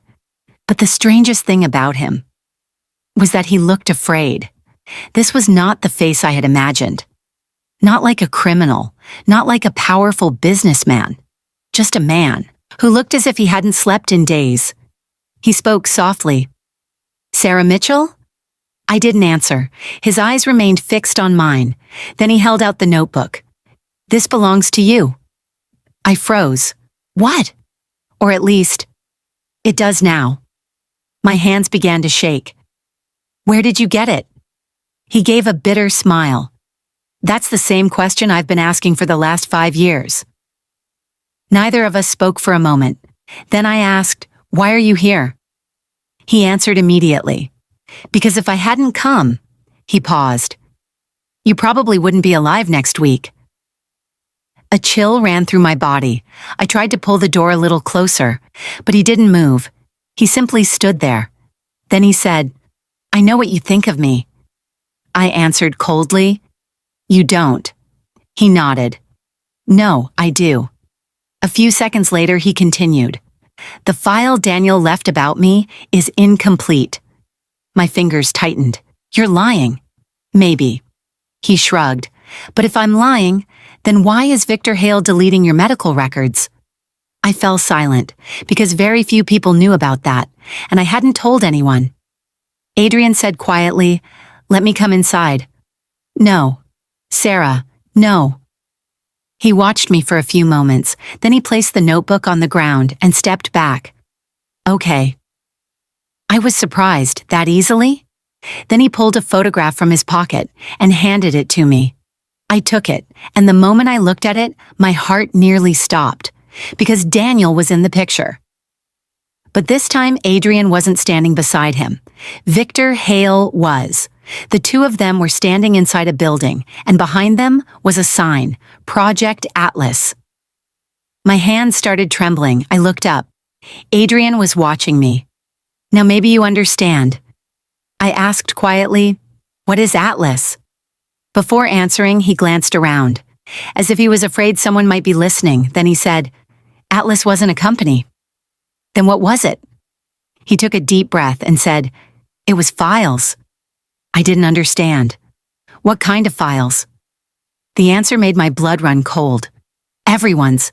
But the strangest thing about him was that he looked afraid. This was not the face I had imagined. Not like a criminal, not like a powerful businessman. Just a man who looked as if he hadn't slept in days. He spoke softly. "Sarah Mitchell?" I didn't answer. His eyes remained fixed on mine. Then he held out the notebook. "This belongs to you." I froze. What? Or at least, it does now. My hands began to shake. "Where did you get it?" He gave a bitter smile. "That's the same question I've been asking for the last 5 years." Neither of us spoke for a moment. Then I asked, "Why are you here?" He answered immediately. "Because if I hadn't come," he paused, "you probably wouldn't be alive next week." A chill ran through my body. I tried to pull the door a little closer, but he didn't move. He simply stood there. Then he said, "I know what you think of me." I answered coldly, "You don't." He nodded. "No, I do." A few seconds later, he continued, "The file Daniel left about me is incomplete." My fingers tightened. "You're lying." "Maybe." He shrugged. "But if I'm lying, then why is Victor Hale deleting your medical records?" I fell silent, because very few people knew about that, and I hadn't told anyone. Adrian said quietly, "Let me come inside." "No." "Sarah, no." He watched me for a few moments, then he placed the notebook on the ground and stepped back. "Okay." I was surprised, that easily? Then he pulled a photograph from his pocket and handed it to me. I took it, and the moment I looked at it, my heart nearly stopped, because Daniel was in the picture. But this time, Adrian wasn't standing beside him. Victor Hale was. The two of them were standing inside a building, and behind them was a sign, Project Atlas. My hands started trembling. I looked up. Adrian was watching me. "Now maybe you understand." I asked quietly, "What is Atlas?" Before answering, he glanced around, as if he was afraid someone might be listening. Then he said, "Atlas wasn't a company." "Then what was it?" He took a deep breath and said, "It was files." I didn't understand. "What kind of files?" The answer made my blood run cold. "Everyone's."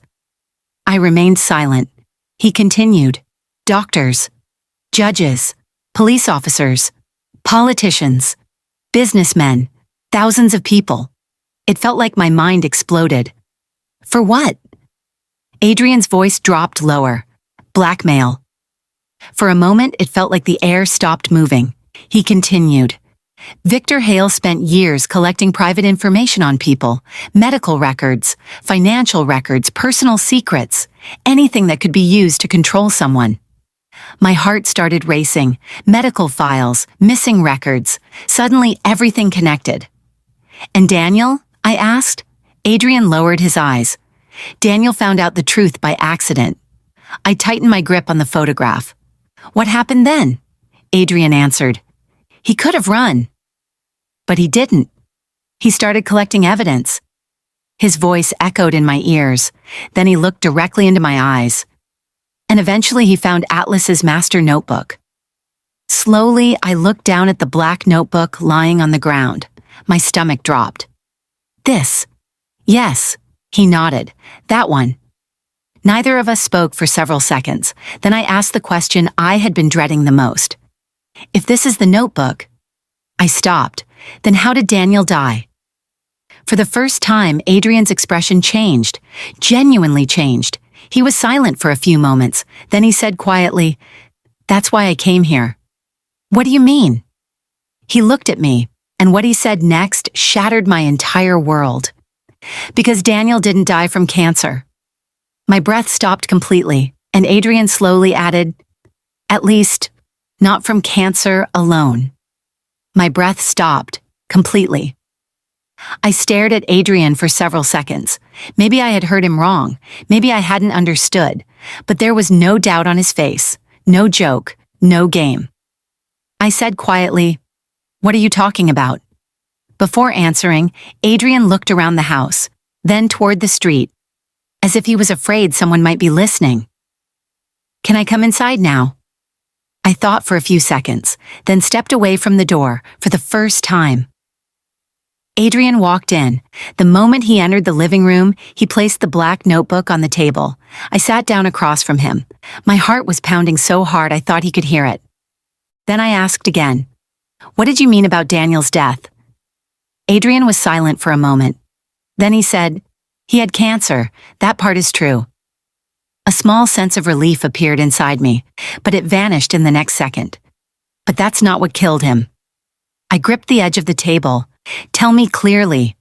I remained silent. He continued, "Doctors, judges, police officers, politicians, businessmen, thousands of people." It felt like my mind exploded. "For what?" Adrian's voice dropped lower. "Blackmail." For a moment, it felt like the air stopped moving. He continued, "Victor Hale spent years collecting private information on people, medical records, financial records, personal secrets, anything that could be used to control someone." My heart started racing. Medical files, missing records, suddenly everything connected. "And Daniel?" I asked. Adrian lowered his eyes. "Daniel found out the truth by accident." I tightened my grip on the photograph. "What happened then?" Adrian answered, "He could have run." But he didn't. He started collecting evidence. His voice echoed in my ears. Then he looked directly into my eyes. And eventually he found Atlas's master notebook. Slowly, I looked down at the black notebook lying on the ground. My stomach dropped. "This?" "Yes." He nodded. "That one." Neither of us spoke for several seconds. Then I asked the question I had been dreading the most. "If this is the notebook..." I stopped. "Then how did Daniel die?" For the first time, Adrian's expression changed, genuinely changed. He was silent for a few moments. Then he said quietly, "That's why I came here." What do you mean? He looked at me, and what he said next shattered my entire world. Because Daniel didn't die from cancer. My breath stopped completely, and Adrian slowly added, at least, not from cancer alone. My breath stopped completely. I stared at Adrian for several seconds. Maybe I had heard him wrong. Maybe I hadn't understood. But there was no doubt on his face. No joke. No game. I said quietly, "What are you talking about?" Before answering, Adrian looked around the house, then toward the street, as if he was afraid someone might be listening. "Can I come inside now?" I thought for a few seconds, then stepped away from the door for the first time. Adrian walked in. The moment he entered the living room, he placed the black notebook on the table. I sat down across from him. My heart was pounding so hard I thought he could hear it. Then I asked again, "What did you mean about Daniel's death?" Adrian was silent for a moment. Then he said, "He had cancer. That part is true." A small sense of relief appeared inside me, but it vanished in the next second. But that's not what killed him. I gripped the edge of the table. "Tell me clearly."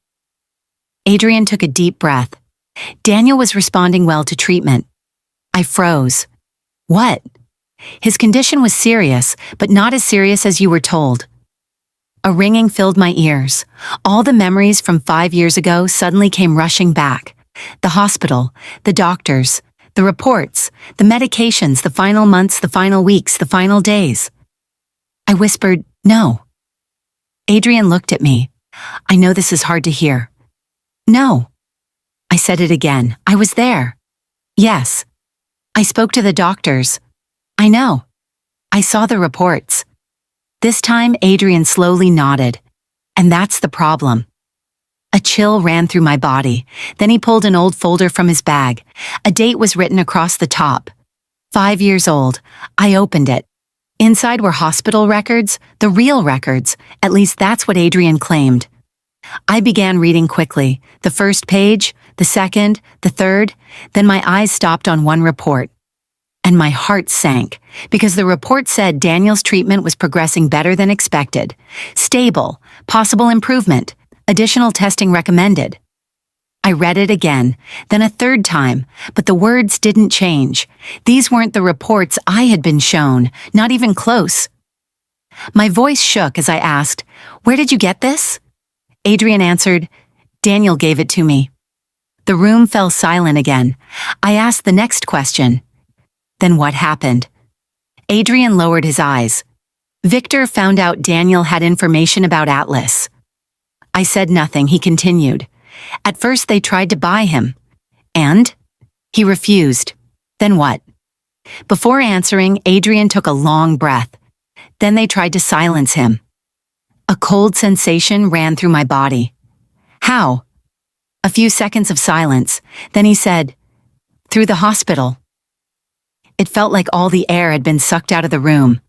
Adrian took a deep breath. Daniel was responding well to treatment. I froze. What? His condition was serious, but not as serious as you were told. A ringing filled my ears. All the memories from 5 years ago suddenly came rushing back. The hospital, the doctors, the reports, the medications, the final months, the final weeks, the final days. I whispered, "No." Adrian looked at me. "I know this is hard to hear." "No." I said it again. "I was there." "Yes." "I spoke to the doctors." "I know." "I saw the reports." This time, Adrian slowly nodded. And that's the problem. A chill ran through my body. Then he pulled an old folder from his bag. A date was written across the top. 5 years old. I opened it. Inside were hospital records, the real records. At least that's what Adrian claimed. I began reading quickly. The first page, the second, the third. Then my eyes stopped on one report. And my heart sank, because the report said Daniel's treatment was progressing better than expected. Stable, possible improvement, additional testing recommended. I read it again, then a third time, but the words didn't change. These weren't the reports I had been shown, not even close. My voice shook as I asked, "Where did you get this?" Adrian answered, "Daniel gave it to me." The room fell silent again. I asked the next question. "Then what happened?" Adrian lowered his eyes. "Victor found out Daniel had information about Atlas." I said nothing. He continued. "At first they tried to buy him. And?" He refused. "Then what?" Before answering, Adrian took a long breath. "Then they tried to silence him." A cold sensation ran through my body. "How?" A few seconds of silence. Then he said, "Through the hospital." It felt like all the air had been sucked out of the room.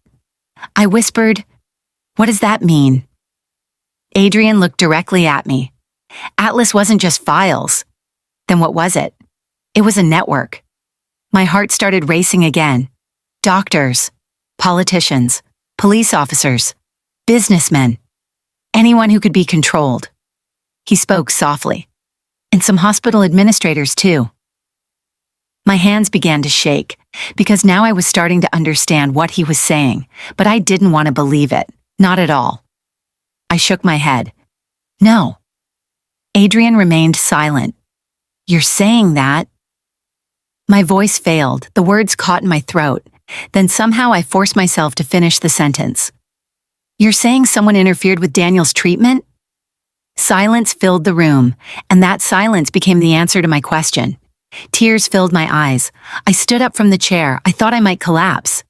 I whispered, "What does that mean?" Adrian looked directly at me. Atlas wasn't just files. Then what was it? It was a network. My heart started racing again. Doctors, politicians, police officers, businessmen, anyone who could be controlled. He spoke softly. And some hospital administrators too. My hands began to shake, because now I was starting to understand what he was saying, but I didn't want to believe it, not at all. I shook my head. "No." Adrian remained silent. "You're saying that?" My voice failed, the words caught in my throat. Then somehow I forced myself to finish the sentence. "You're saying someone interfered with Daniel's treatment?" Silence filled the room, and that silence became the answer to my question. Tears filled my eyes. I stood up from the chair. I thought I might collapse.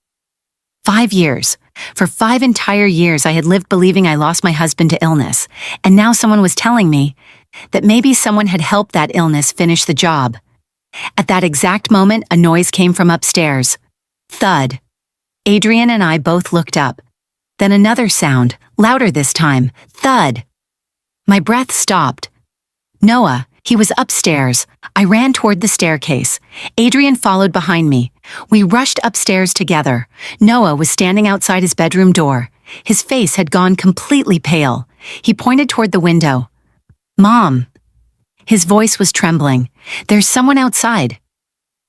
5 years. For 5 entire years I had lived believing I lost my husband to illness, and now someone was telling me that maybe someone had helped that illness finish the job. At that exact moment, a noise came from upstairs. Thud. Adrian and I both looked up. Then another sound, louder this time. Thud. My breath stopped. Noah. He was upstairs. I ran toward the staircase. Adrian followed behind me. We rushed upstairs together. Noah was standing outside his bedroom door. His face had gone completely pale. He pointed toward the window. "Mom." His voice was trembling. "There's someone outside."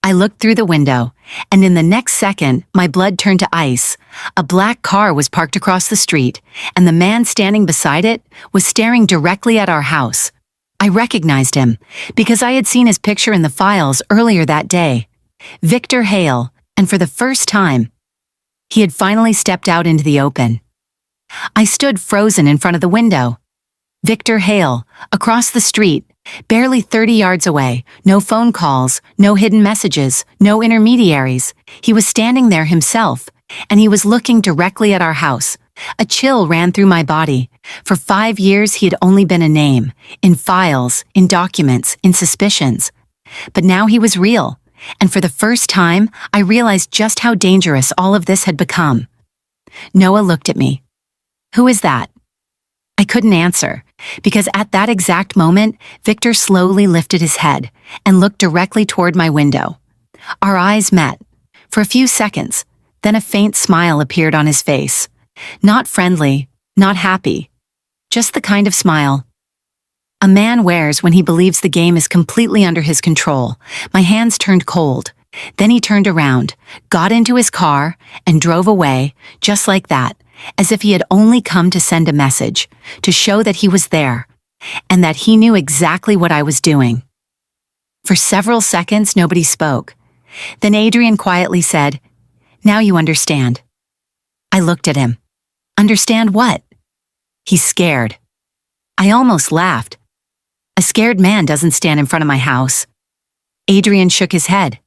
I looked through the window, and in the next second, my blood turned to ice. A black car was parked across the street, and the man standing beside it was staring directly at our house. I recognized him, because I had seen his picture in the files earlier that day. Victor Hale, and for the first time, he had finally stepped out into the open. I stood frozen in front of the window. Victor Hale, across the street, barely 30 yards away, no phone calls, no hidden messages, no intermediaries. He was standing there himself, and he was looking directly at our house. A chill ran through my body. For 5 years, he had only been a name, in files, in documents, in suspicions. But now he was real, and for the first time, I realized just how dangerous all of this had become. Noah looked at me. "Who is that?" I couldn't answer, because at that exact moment, Victor slowly lifted his head and looked directly toward my window. Our eyes met. For a few seconds, then a faint smile appeared on his face. Not friendly, not happy, just the kind of smile a man wears when he believes the game is completely under his control. My hands turned cold. Then he turned around, got into his car, and drove away, just like that, as if he had only come to send a message, to show that he was there, and that he knew exactly what I was doing. For several seconds, nobody spoke. Then Adrian quietly said, "Now you understand." I looked at him. "Understand what?" "He's scared." I almost laughed. "A scared man doesn't stand in front of my house." Adrian shook his head.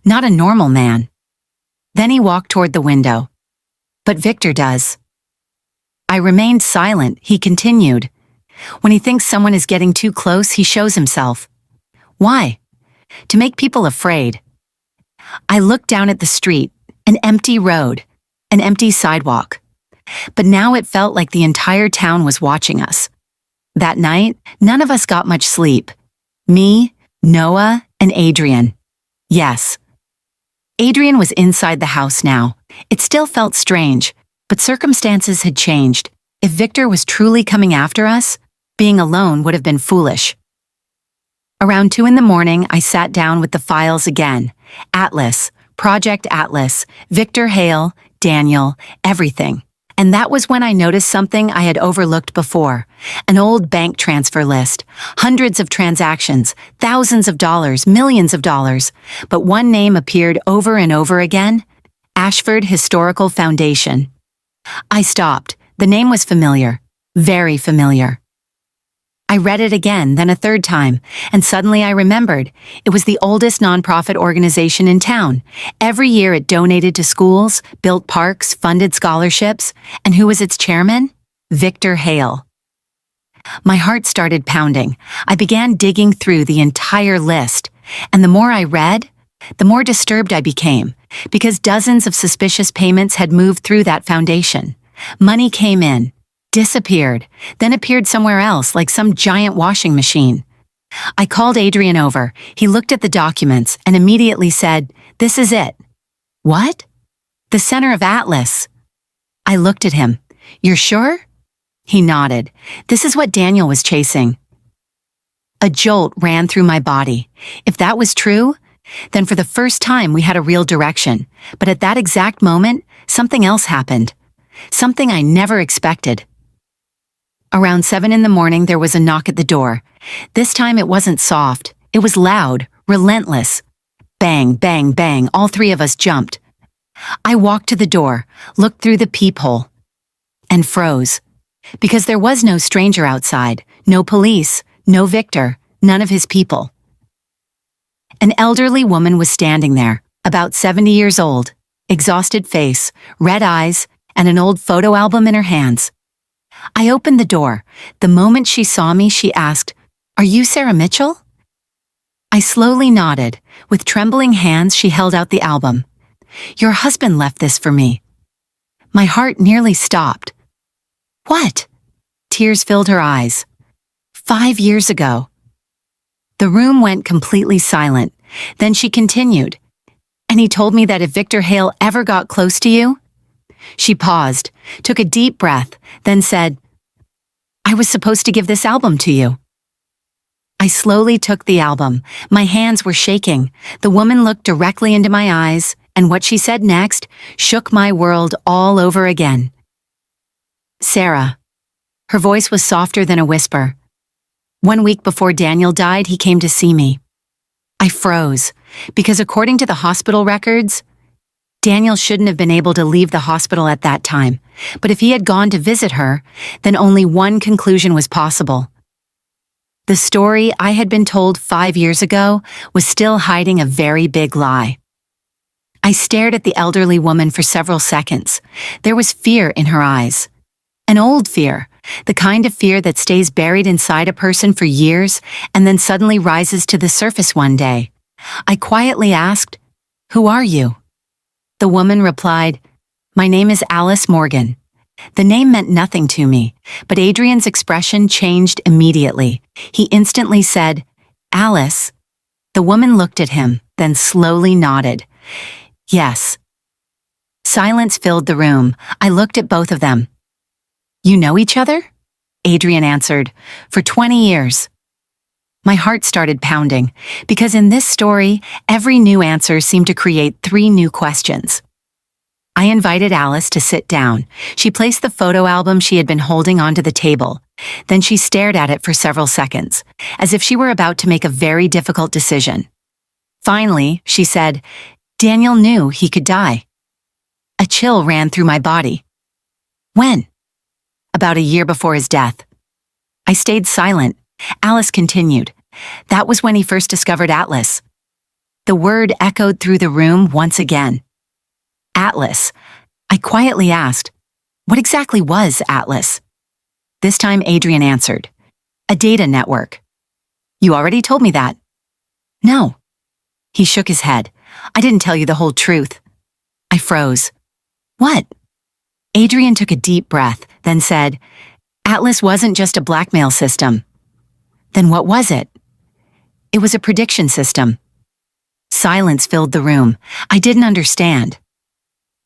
"Not a normal man." Then he walked toward the window. "But Victor does." I remained silent. He continued. "When he thinks someone is getting too close, he shows himself." "Why?" "To make people afraid." I looked down at the street, an empty road, an empty sidewalk. But now it felt like the entire town was watching us. That night, none of us got much sleep. Me, Noah, and Adrian. Yes. Adrian was inside the house now. It still felt strange, but circumstances had changed. If Victor was truly coming after us, being alone would have been foolish. Around 2 in the morning, I sat down with the files again. Atlas, Project Atlas, Victor Hale, Daniel, everything. And that was when I noticed something I had overlooked before. An old bank transfer list, hundreds of transactions, thousands of dollars, millions of dollars. But one name appeared over and over again: Ashford Historical Foundation. I stopped. The name was familiar, very familiar. I read it again, then a third time, and suddenly I remembered. It was the oldest nonprofit organization in town. Every year it donated to schools, built parks, funded scholarships, and who was its chairman? Victor Hale. My heart started pounding. I began digging through the entire list, and the more I read, the more disturbed I became, because dozens of suspicious payments had moved through that foundation. Money came in, disappeared, then appeared somewhere else like some giant washing machine. I called Adrian over. He looked at the documents and immediately said, "This is it." "What?" "The center of Atlas." I looked at him. "You're sure?" He nodded. "This is what Daniel was chasing." A jolt ran through my body. If that was true, then for the first time we had a real direction. But at that exact moment, something else happened. Something I never expected. Around 7 in the morning, there was a knock at the door. This time it wasn't soft. It was loud, relentless. Bang, bang, bang, all 3 of us jumped. I walked to the door, looked through the peephole, and froze. Because there was no stranger outside, no police, no Victor, none of his people. An elderly woman was standing there, about 70 years old, exhausted face, red eyes, and an old photo album in her hands. I opened the door. The moment she saw me, she asked, "Are you Sarah Mitchell?" I slowly nodded. With trembling hands, she held out the album. "Your husband left this for me." My heart nearly stopped. "What?" Tears filled her eyes. 5 years ago. The room went completely silent. Then she continued, "And he told me that if Victor Hale ever got close to you..." She paused, took a deep breath, then said, "I was supposed to give this album to you." I slowly took the album. My hands were shaking. The woman looked directly into my eyes, and what she said next shook my world all over again. "Sarah." Her voice was softer than a whisper. "One week before Daniel died, he came to see me." I froze, because according to the hospital records, Daniel shouldn't have been able to leave the hospital at that time, but if he had gone to visit her, then only one conclusion was possible. The story I had been told 5 years ago was still hiding a very big lie. I stared at the elderly woman for several seconds. There was fear in her eyes. An old fear, the kind of fear that stays buried inside a person for years and then suddenly rises to the surface one day. I quietly asked, "Who are you?" The woman replied, "My name is Alice Morgan." The name meant nothing to me, but Adrian's expression changed immediately. He instantly said, "Alice." The woman looked at him, then slowly nodded. "Yes." Silence filled the room. I looked at both of them. "You know each other?" Adrian answered, "For 20 years. My heart started pounding, because in this story, every new answer seemed to create 3 new questions. I invited Alice to sit down. She placed the photo album she had been holding onto the table. Then she stared at it for several seconds, as if she were about to make a very difficult decision. Finally, she said, "Daniel knew he could die." A chill ran through my body. "When?" "About a year before his death." I stayed silent. Alice continued, "That was when he first discovered Atlas." The word echoed through the room once again. Atlas. I quietly asked, "What exactly was Atlas?" This time Adrian answered, "A data network." "You already told me that." "No." He shook his head. "I didn't tell you the whole truth." I froze. "What?" Adrian took a deep breath, then said, "Atlas wasn't just a blackmail system." "Then what was it?" "It was a prediction system." Silence filled the room. I didn't understand.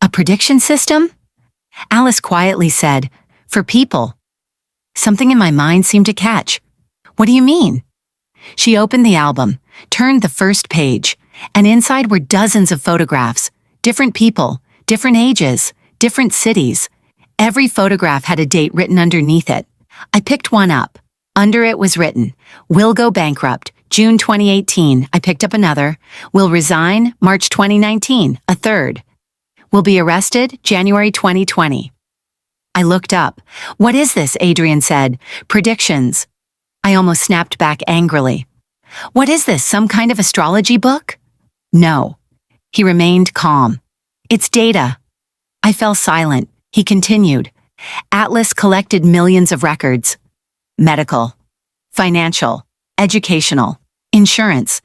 "A prediction system?" Alice quietly said, "For people." Something in my mind seemed to catch. "What do you mean?" She opened the album, turned the first page, and inside were dozens of photographs, different people, different ages, different cities. Every photograph had a date written underneath it. I picked one up. Under it was written, "Will go bankrupt, June 2018. I picked up another. Will resign, March 2019, a third. Will be arrested, January 2020. I looked up. "What is this?" Adrian said. "Predictions." I almost snapped back angrily. "What is this, some kind of astrology book?" "No." He remained calm. "It's data." I fell silent. He continued. "Atlas collected millions of records. Medical, financial, educational, insurance,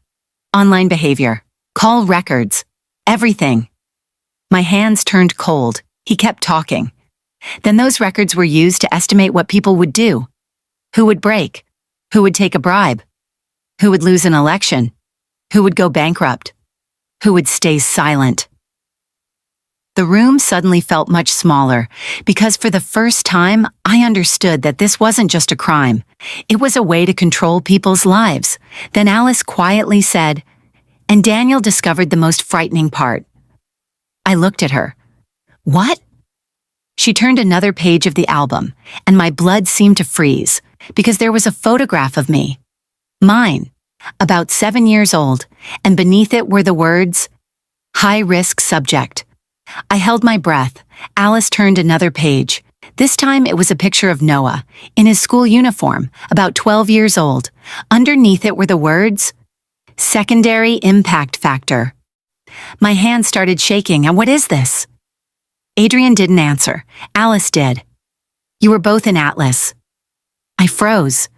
online behavior, call records, everything." My hands turned cold. He kept talking. "Then those records were used to estimate what people would do. Who would break? Who would take a bribe? Who would lose an election? Who would go bankrupt? Who would stay silent?" The room suddenly felt much smaller, because for the first time, I understood that this wasn't just a crime. It was a way to control people's lives. Then Alice quietly said, "And Daniel discovered the most frightening part." I looked at her. "What?" She turned another page of the album, and my blood seemed to freeze, because there was a photograph of me. Mine, about 7 years old, and beneath it were the words, "High-risk subject." I held my breath. Alice turned another page. This time it was a picture of Noah, in his school uniform, about 12 years old. Underneath it were the words, "Secondary impact factor." My hands started shaking. "And what is this?" Adrian didn't answer. Alice did. "You were both in Atlas." I froze.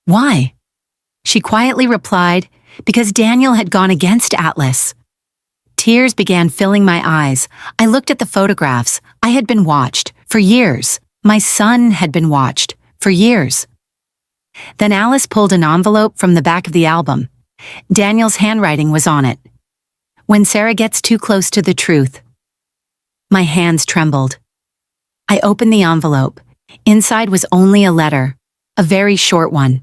"Why?" She quietly replied, "Because Daniel had gone against Atlas." Tears began filling my eyes. I looked at the photographs. I had been watched for years. My son had been watched for years. Then Alice pulled an envelope from the back of the album. Daniel's handwriting was on it. "When Sarah gets too close to the truth." My hands trembled. I opened the envelope. Inside was only a letter, a very short one,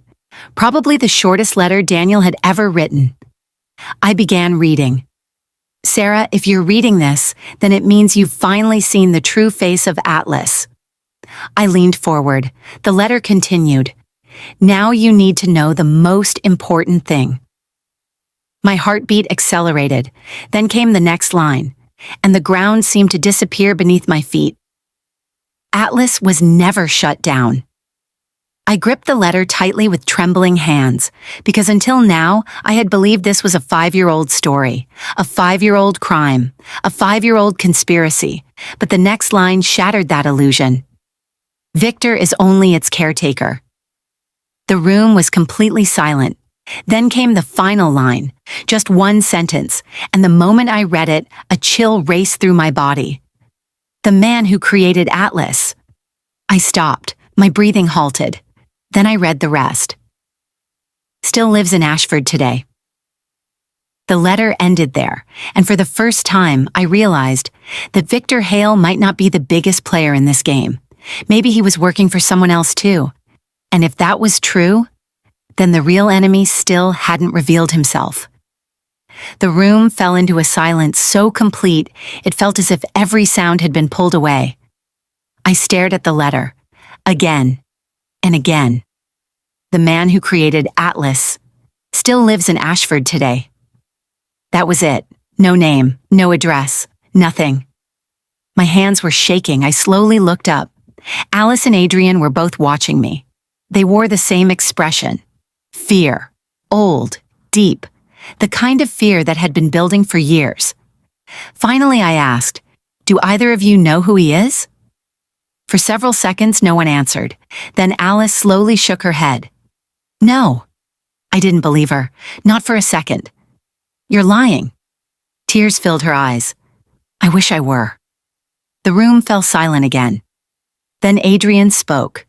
probably the shortest letter Daniel had ever written. I began reading. Sarah, if you're reading this, then it means you've finally seen the true face of Atlas. I leaned forward. The letter continued. Now you need to know the most important thing. My heartbeat accelerated. Then came the next line, and the ground seemed to disappear beneath my feet. Atlas was never shut down. I gripped the letter tightly with trembling hands, because until now, I had believed this was a 5-year-old story, a 5-year-old crime, a 5-year-old conspiracy, but the next line shattered that illusion. Victor is only its caretaker. The room was completely silent. Then came the final line, just one sentence, and the moment I read it, a chill raced through my body. The man who created Atlas. I stopped, my breathing halted. Then I read the rest. Still lives in Ashford today. The letter ended there, and for the first time, I realized that Victor Hale might not be the biggest player in this game. Maybe he was working for someone else too. And if that was true, then the real enemy still hadn't revealed himself. The room fell into a silence so complete, it felt as if every sound had been pulled away. I stared at the letter, again and again. The man who created Atlas still lives in Ashford today. That was it. No name, no address, nothing. My hands were shaking. I slowly looked up. Alice and Adrian were both watching me. They wore the same expression. Fear. Old, deep. The kind of fear that had been building for years. Finally, I asked, "Do either of you know who he is?" For several seconds, no one answered. Then Alice slowly shook her head. "No." I didn't believe her. Not for a second. "You're lying." Tears filled her eyes. "I wish I were." The room fell silent again. Then Adrian spoke.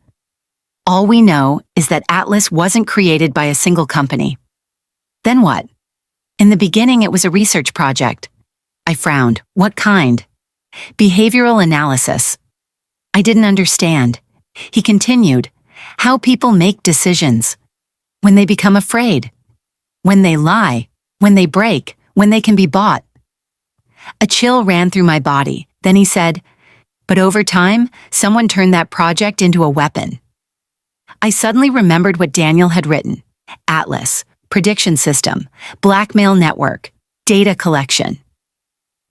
"All we know is that Atlas wasn't created by a single company." "Then what?" "In the beginning, it was a research project." I frowned. "What kind?" "Behavioral analysis." I didn't understand. He continued, "How people make decisions. When they become afraid. When they lie. When they break. When they can be bought." A chill ran through my body. Then he said, "But over time, someone turned that project into a weapon." I suddenly remembered what Daniel had written. Atlas, prediction system, blackmail network, data collection.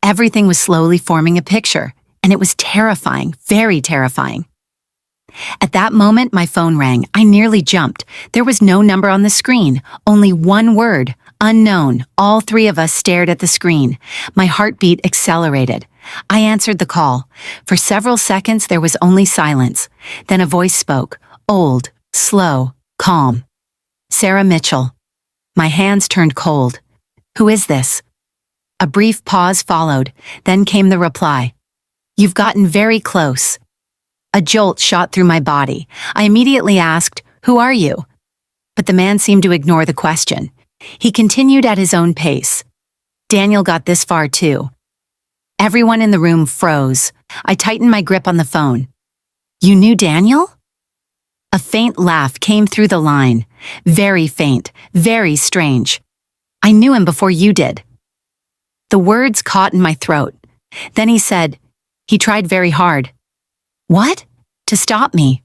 Everything was slowly forming a picture, and it was terrifying, very terrifying. At that moment, my phone rang. I nearly jumped. There was no number on the screen, only one word, unknown. All three of us stared at the screen. My heartbeat accelerated. I answered the call. For several seconds, there was only silence. Then a voice spoke, old, slow, calm. "Sarah Mitchell." My hands turned cold. "Who is this?" A brief pause followed. Then came the reply. "You've gotten very close." A jolt shot through my body. I immediately asked, "Who are you?" But the man seemed to ignore the question. He continued at his own pace. Daniel got this far too. Everyone in the room froze. I tightened my grip on the phone. "You knew Daniel?" A faint laugh came through the line. Very faint, very strange. "I knew him before you did." The words caught in my throat. Then he said, "He tried very hard." "What?" "To stop me."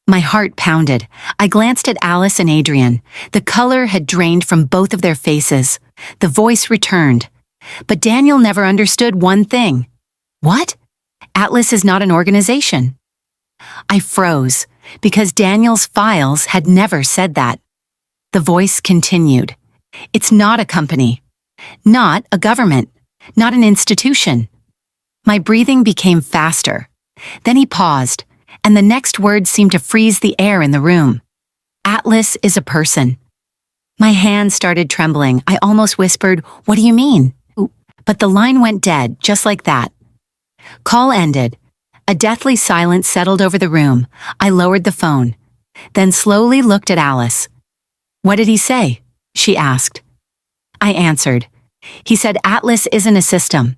My heart pounded. I glanced at Alice and Adrian. The color had drained from both of their faces. The voice returned. But Daniel never understood one thing. "What?" "Atlas is not an organization." I froze, because Daniel's files had never said that. The voice continued. "It's not a company. Not a government. Not an institution." My breathing became faster. Then he paused, and the next word seemed to freeze the air in the room. "Atlas is a person." My hands started trembling. I almost whispered, "What do you mean?" But the line went dead, just like that. Call ended. A deathly silence settled over the room. I lowered the phone, then slowly looked at Alice. "What did he say?" she asked. I answered. "He said Atlas isn't a system."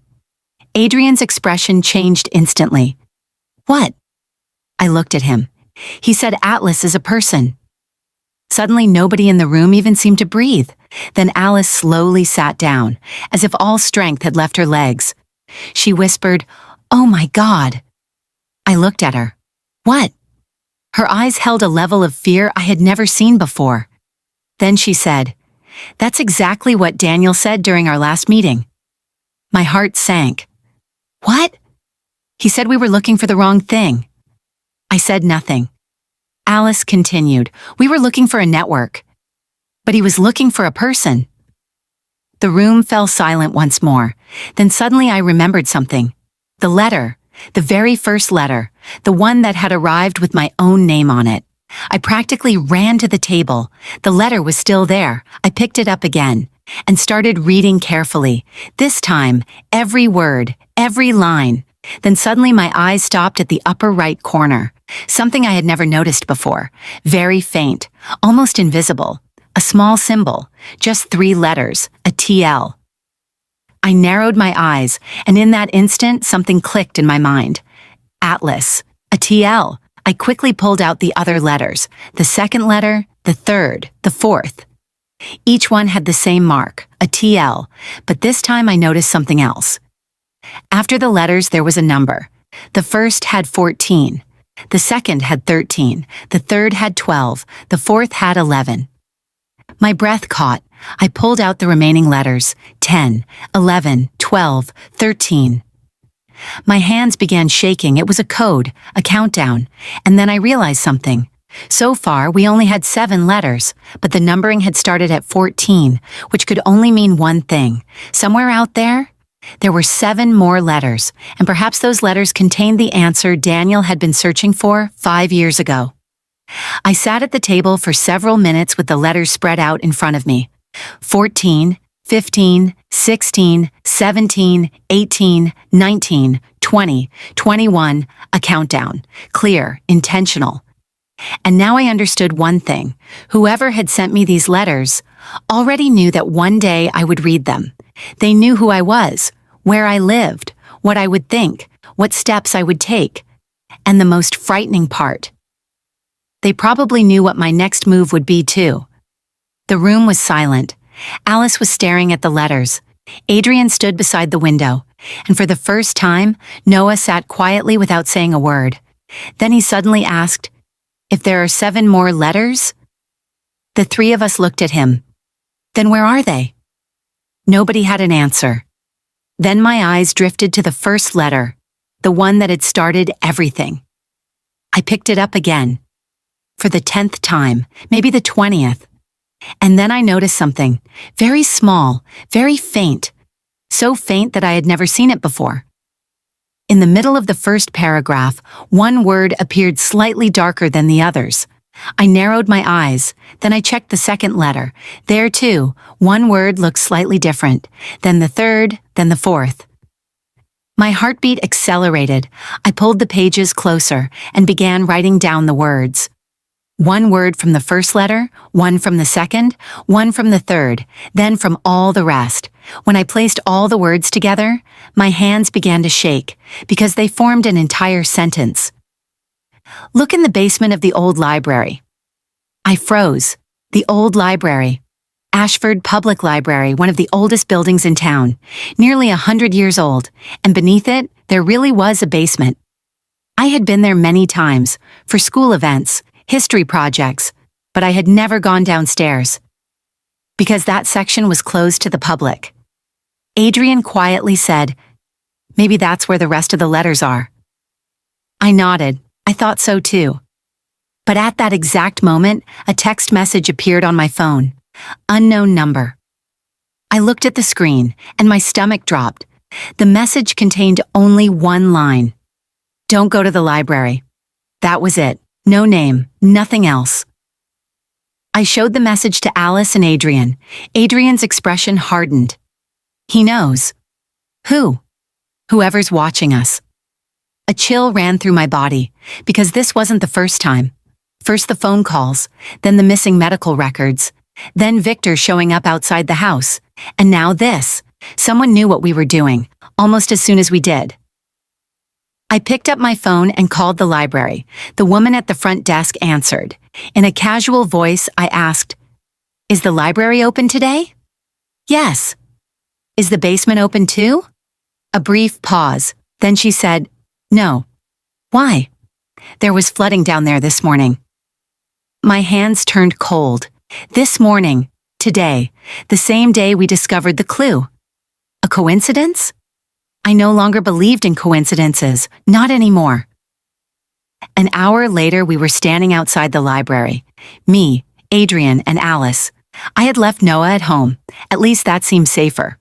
Adrian's expression changed instantly. "What?" I looked at him. He said Atlas is a person. Suddenly, nobody in the room even seemed to breathe. Then Alice slowly sat down, as if all strength had left her legs. She whispered, "Oh my God." I looked at her. What? Her eyes held a level of fear I had never seen before. Then she said, "That's exactly what Daniel said during our last meeting." My heart sank. What? He said we were looking for the wrong thing. I said nothing. Alice continued, "We were looking for a network. But he was looking for a person." The room fell silent once more. Then suddenly I remembered something. The letter, the very first letter, the one that had arrived with my own name on it. I practically ran to the table. The letter was still there. I picked it up again and started reading carefully. This time, every word, every line. Then suddenly my eyes stopped at the upper right corner. Something I had never noticed before. Very faint, almost invisible. A small symbol, just 3 letters, a TL. I narrowed my eyes, and in that instant, something clicked in my mind. Atlas, a TL. I quickly pulled out the other letters, the second letter, the third, the fourth. Each one had the same mark, a TL, but this time I noticed something else. After the letters, there was a number. The first had 14. The second had 13. The third had 12. The fourth had 11. My breath caught. I pulled out the remaining letters, 10, 11, 12, 13. My hands began shaking. It was a code, a countdown. And then I realized something. So far, we only had 7 letters, but the numbering had started at 14, which could only mean one thing. Somewhere out there were 7 more letters, and perhaps those letters contained the answer Daniel had been searching for 5 years ago. I sat at the table for several minutes with the letters spread out in front of me. 14, 15, 16, 17, 18, 19, 20, 21, a countdown. Clear, intentional. And now I understood one thing. Whoever had sent me these letters already knew that one day I would read them. They knew who I was, where I lived, what I would think, what steps I would take. And the most frightening part, they probably knew what my next move would be too. The room was silent. Alice was staring at the letters. Adrian stood beside the window, and for the first time, Noah sat quietly without saying a word. Then he suddenly asked, "If there are 7 more letters?" The 3 of us looked at him. "Then where are they?" Nobody had an answer. Then my eyes drifted to the first letter, the one that had started everything. I picked it up again. For the 10th time, maybe the 20th. And then I noticed something, very small, very faint, so faint that I had never seen it before. In the middle of the first paragraph, one word appeared slightly darker than the others. I narrowed my eyes, then I checked the second letter. There too, one word looked slightly different, then the third, then the fourth. My heartbeat accelerated. I pulled the pages closer and began writing down the words. 1 word from the first letter, 1 from the second, 1 from the third, then from all the rest. When I placed all the words together, my hands began to shake because they formed an entire sentence. "Look in the basement of the old library." I froze. The old library. Ashford Public Library, one of the oldest buildings in town, nearly 100 years old, and beneath it, there really was a basement. I had been there many times, for school events, history projects, but I had never gone downstairs, because that section was closed to the public. Adrian quietly said, "Maybe that's where the rest of the letters are." I nodded. I thought so too. But at that exact moment, a text message appeared on my phone. Unknown number. I looked at the screen, and my stomach dropped. The message contained only one line. "Don't go to the library." That was it. No name, nothing else. I showed the message to Alice and Adrian. Adrian's expression hardened. He knows. Who? Whoever's watching us. A chill ran through my body, because this wasn't the first time. First the phone calls, then the missing medical records, then Victor showing up outside the house, and now this. Someone knew what we were doing, almost as soon as we did. I picked up my phone and called the library. The woman at the front desk answered. In a casual voice, I asked, "Is the library open today?" "Yes." "Is the basement open too?" A brief pause. Then she said, "No." "Why?" "There was flooding down there this morning." My hands turned cold. This morning, today, the same day we discovered the clue. A coincidence? I no longer believed in coincidences, not anymore. An hour later, we were standing outside the library. Me, Adrian, and Alice. I had left Noah at home. At least that seemed safer.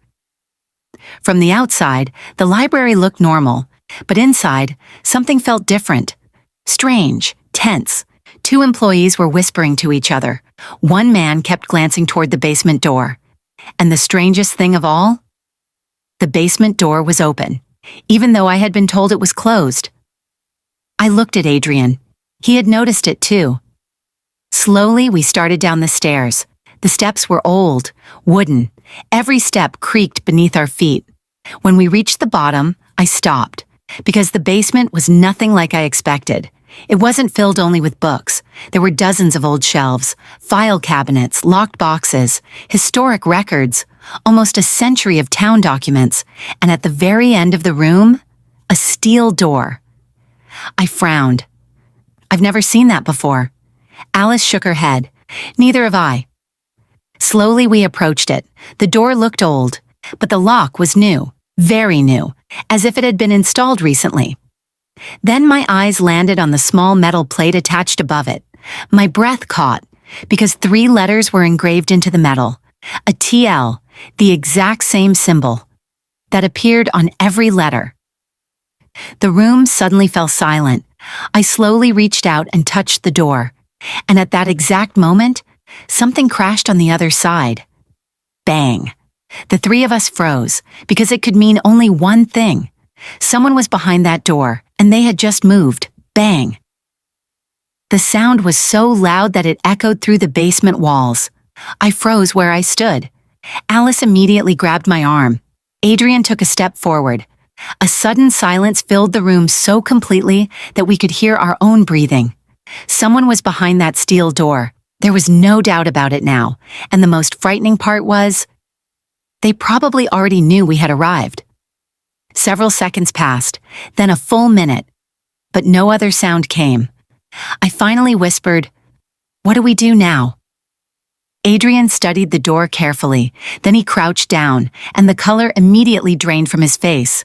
From the outside, the library looked normal, but inside, something felt different. Strange, tense. Two employees were whispering to each other. One man kept glancing toward the basement door. And the strangest thing of all? The basement door was open, even though I had been told it was closed. I looked at Adrian. He had noticed it too. Slowly, we started down the stairs. The steps were old, wooden. Every step creaked beneath our feet. When we reached the bottom, I stopped, because the basement was nothing like I expected. It wasn't filled only with books. There were dozens of old shelves, file cabinets, locked boxes, historic records, almost a century of town documents, and at the very end of the room, a steel door. I frowned. I've never seen that before. Alice shook her head. Neither have I. Slowly we approached it. The door looked old, but the lock was new, very new, as if it had been installed recently. Then my eyes landed on the small metal plate attached above it. My breath caught, because 3 letters were engraved into the metal. A TL, the exact same symbol, that appeared on every letter. The room suddenly fell silent. I slowly reached out and touched the door. And at that exact moment, something crashed on the other side. Bang. The 3 of us froze, because it could mean only one thing. Someone was behind that door, and they had just moved. Bang. The sound was so loud that it echoed through the basement walls. I froze where I stood. Alice immediately grabbed my arm. Adrian took a step forward. A sudden silence filled the room so completely that we could hear our own breathing. Someone was behind that steel door. There was no doubt about it now, and the most frightening part was, they probably already knew we had arrived. Several seconds passed, then a full minute, but no other sound came. I finally whispered, "What do we do now?" Adrian studied the door carefully, then he crouched down, and the color immediately drained from his face.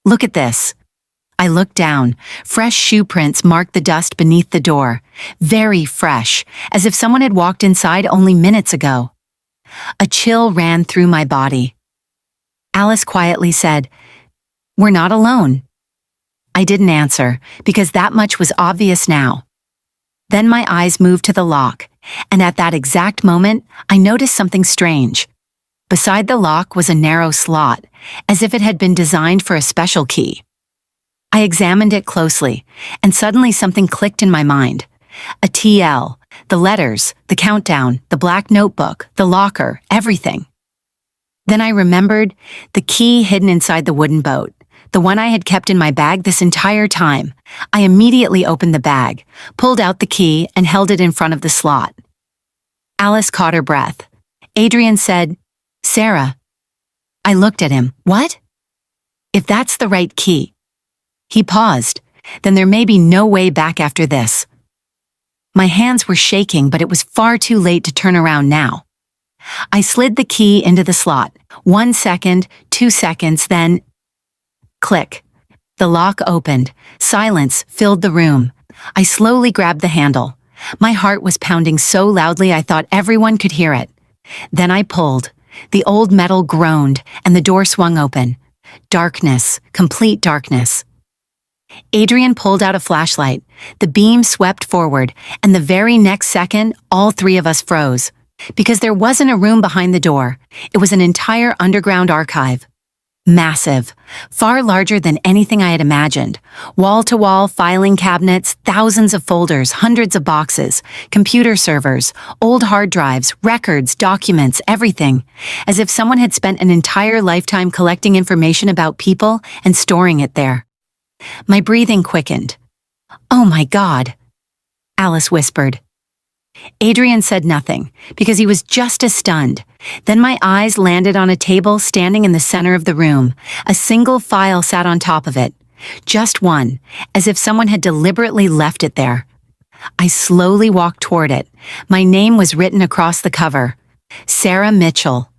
"Look at this." I looked down. Fresh shoe prints marked the dust beneath the door. Very fresh, as if someone had walked inside only minutes ago. A chill ran through my body. Alice quietly said, "We're not alone." I didn't answer, because that much was obvious now. Then my eyes moved to the lock, and at that exact moment, I noticed something strange. Beside the lock was a narrow slot, as if it had been designed for a special key. I examined it closely, and suddenly something clicked in my mind. A TL, the letters, the countdown, the black notebook, the locker, everything. Then I remembered the key hidden inside the wooden boat, the one I had kept in my bag this entire time. I immediately opened the bag, pulled out the key, and held it in front of the slot. Alice caught her breath. Adrian said, "Sarah." I looked at him. "What?" "If that's the right key." He paused. "Then there may be no way back after this." My hands were shaking, but it was far too late to turn around now. I slid the key into the slot. 1 second, 2 seconds, then... Click. The lock opened. Silence filled the room. I slowly grabbed the handle. My heart was pounding so loudly I thought everyone could hear it. Then I pulled. The old metal groaned, and the door swung open. Darkness, complete darkness. Adrian pulled out a flashlight. The beam swept forward, and the very next second, all 3 of us froze. Because there wasn't a room behind the door. It was an entire underground archive. Massive, far larger than anything I had imagined. Wall-to-wall filing cabinets, thousands of folders, hundreds of boxes, computer servers, old hard drives, records, documents, everything. As if someone had spent an entire lifetime collecting information about people and storing it there. My breathing quickened. "Oh my God," Alice whispered. Adrian said nothing, because he was just as stunned. Then my eyes landed on a table standing in the center of the room. A single file sat on top of it. Just one, as if someone had deliberately left it there. I slowly walked toward it. My name was written across the cover. Sarah Mitchell.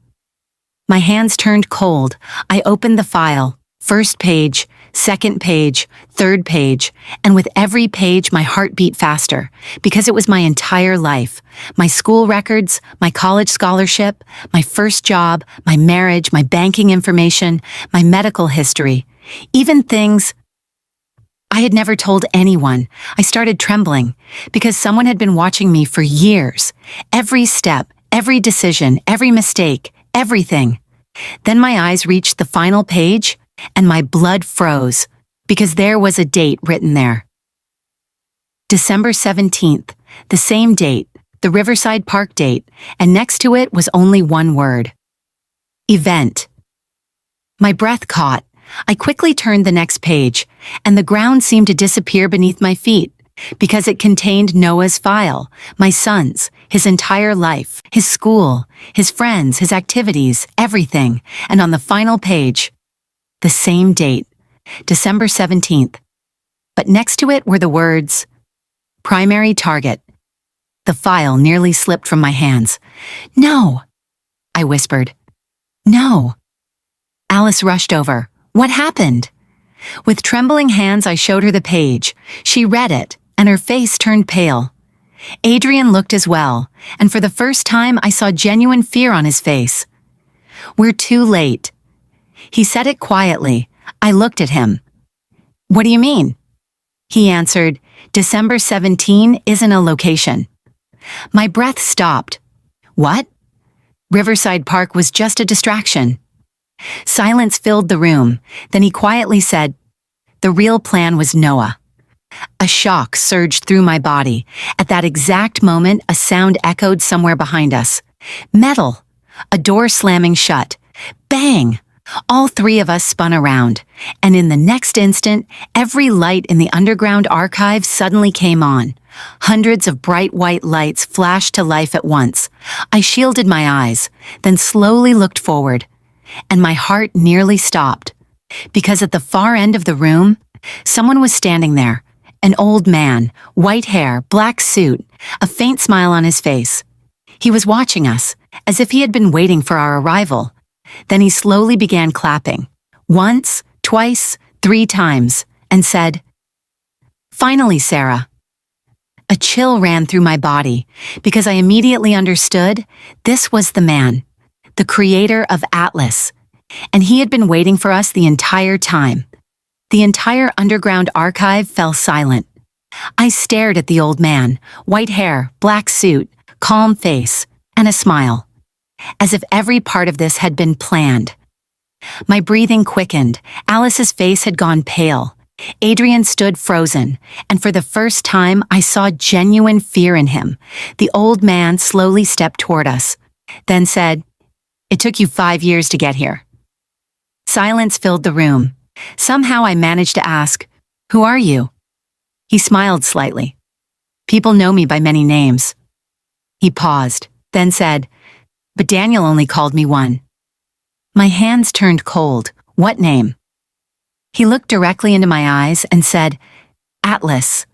My hands turned cold. I opened the file. First page, second page, third page, and with every page my heart beat faster, because it was my entire life. My school records, my college scholarship, my first job, my marriage, my banking information, my medical history, even things I had never told anyone. I started trembling, because someone had been watching me for years. Every step, every decision, every mistake, everything. Then my eyes reached the final page, and my blood froze, because there was a date written there. December 17th, the same date, the Riverside Park date, and next to it was only one word. Event. My breath caught. I quickly turned the next page, and the ground seemed to disappear beneath my feet, because it contained Noah's file, my son's, his entire life, his school, his friends, his activities, everything, and on the final page, the same date, December 17th. But next to it were the words, primary target. The file nearly slipped from my hands. "No," I whispered. "No." Alice rushed over. "What happened?" With trembling hands, I showed her the page. She read it, and her face turned pale. Adrian looked as well, and for the first time I saw genuine fear on his face. "We're too late." He said it quietly. I looked at him. "What do you mean?" He answered, "December 17 isn't a location." My breath stopped. "What?" Riverside Park was just a distraction. Silence filled the room. Then he quietly said, "The real plan was Noah." A shock surged through my body. At that exact moment, a sound echoed somewhere behind us. Metal. A door slamming shut. Bang! All three of us spun around, and in the next instant, every light in the underground archive suddenly came on. Hundreds of bright white lights flashed to life at once. I shielded my eyes, then slowly looked forward, and my heart nearly stopped, because at the far end of the room, someone was standing there, an old man, white hair, black suit, a faint smile on his face. He was watching us, as if he had been waiting for our arrival. Then he slowly began clapping, once, twice, 3 times, and said, "Finally, Sarah." A chill ran through my body, because I immediately understood this was the man, the creator of Atlas, and he had been waiting for us the entire time. The entire underground archive fell silent. I stared at the old man, white hair, black suit, calm face, and a smile, as if every part of this had been planned. My breathing quickened. Alice's face had gone pale. Adrian stood frozen, and for the first time I saw genuine fear in him. The old man slowly stepped toward us, then said, "It took you 5 years to get here." Silence filled the room. Somehow I managed to ask, "Who are you?" He smiled slightly. "People know me by many names." He paused, then said, "But Daniel only called me one." My hands turned cold. "What name?" He looked directly into my eyes and said, "Atlas."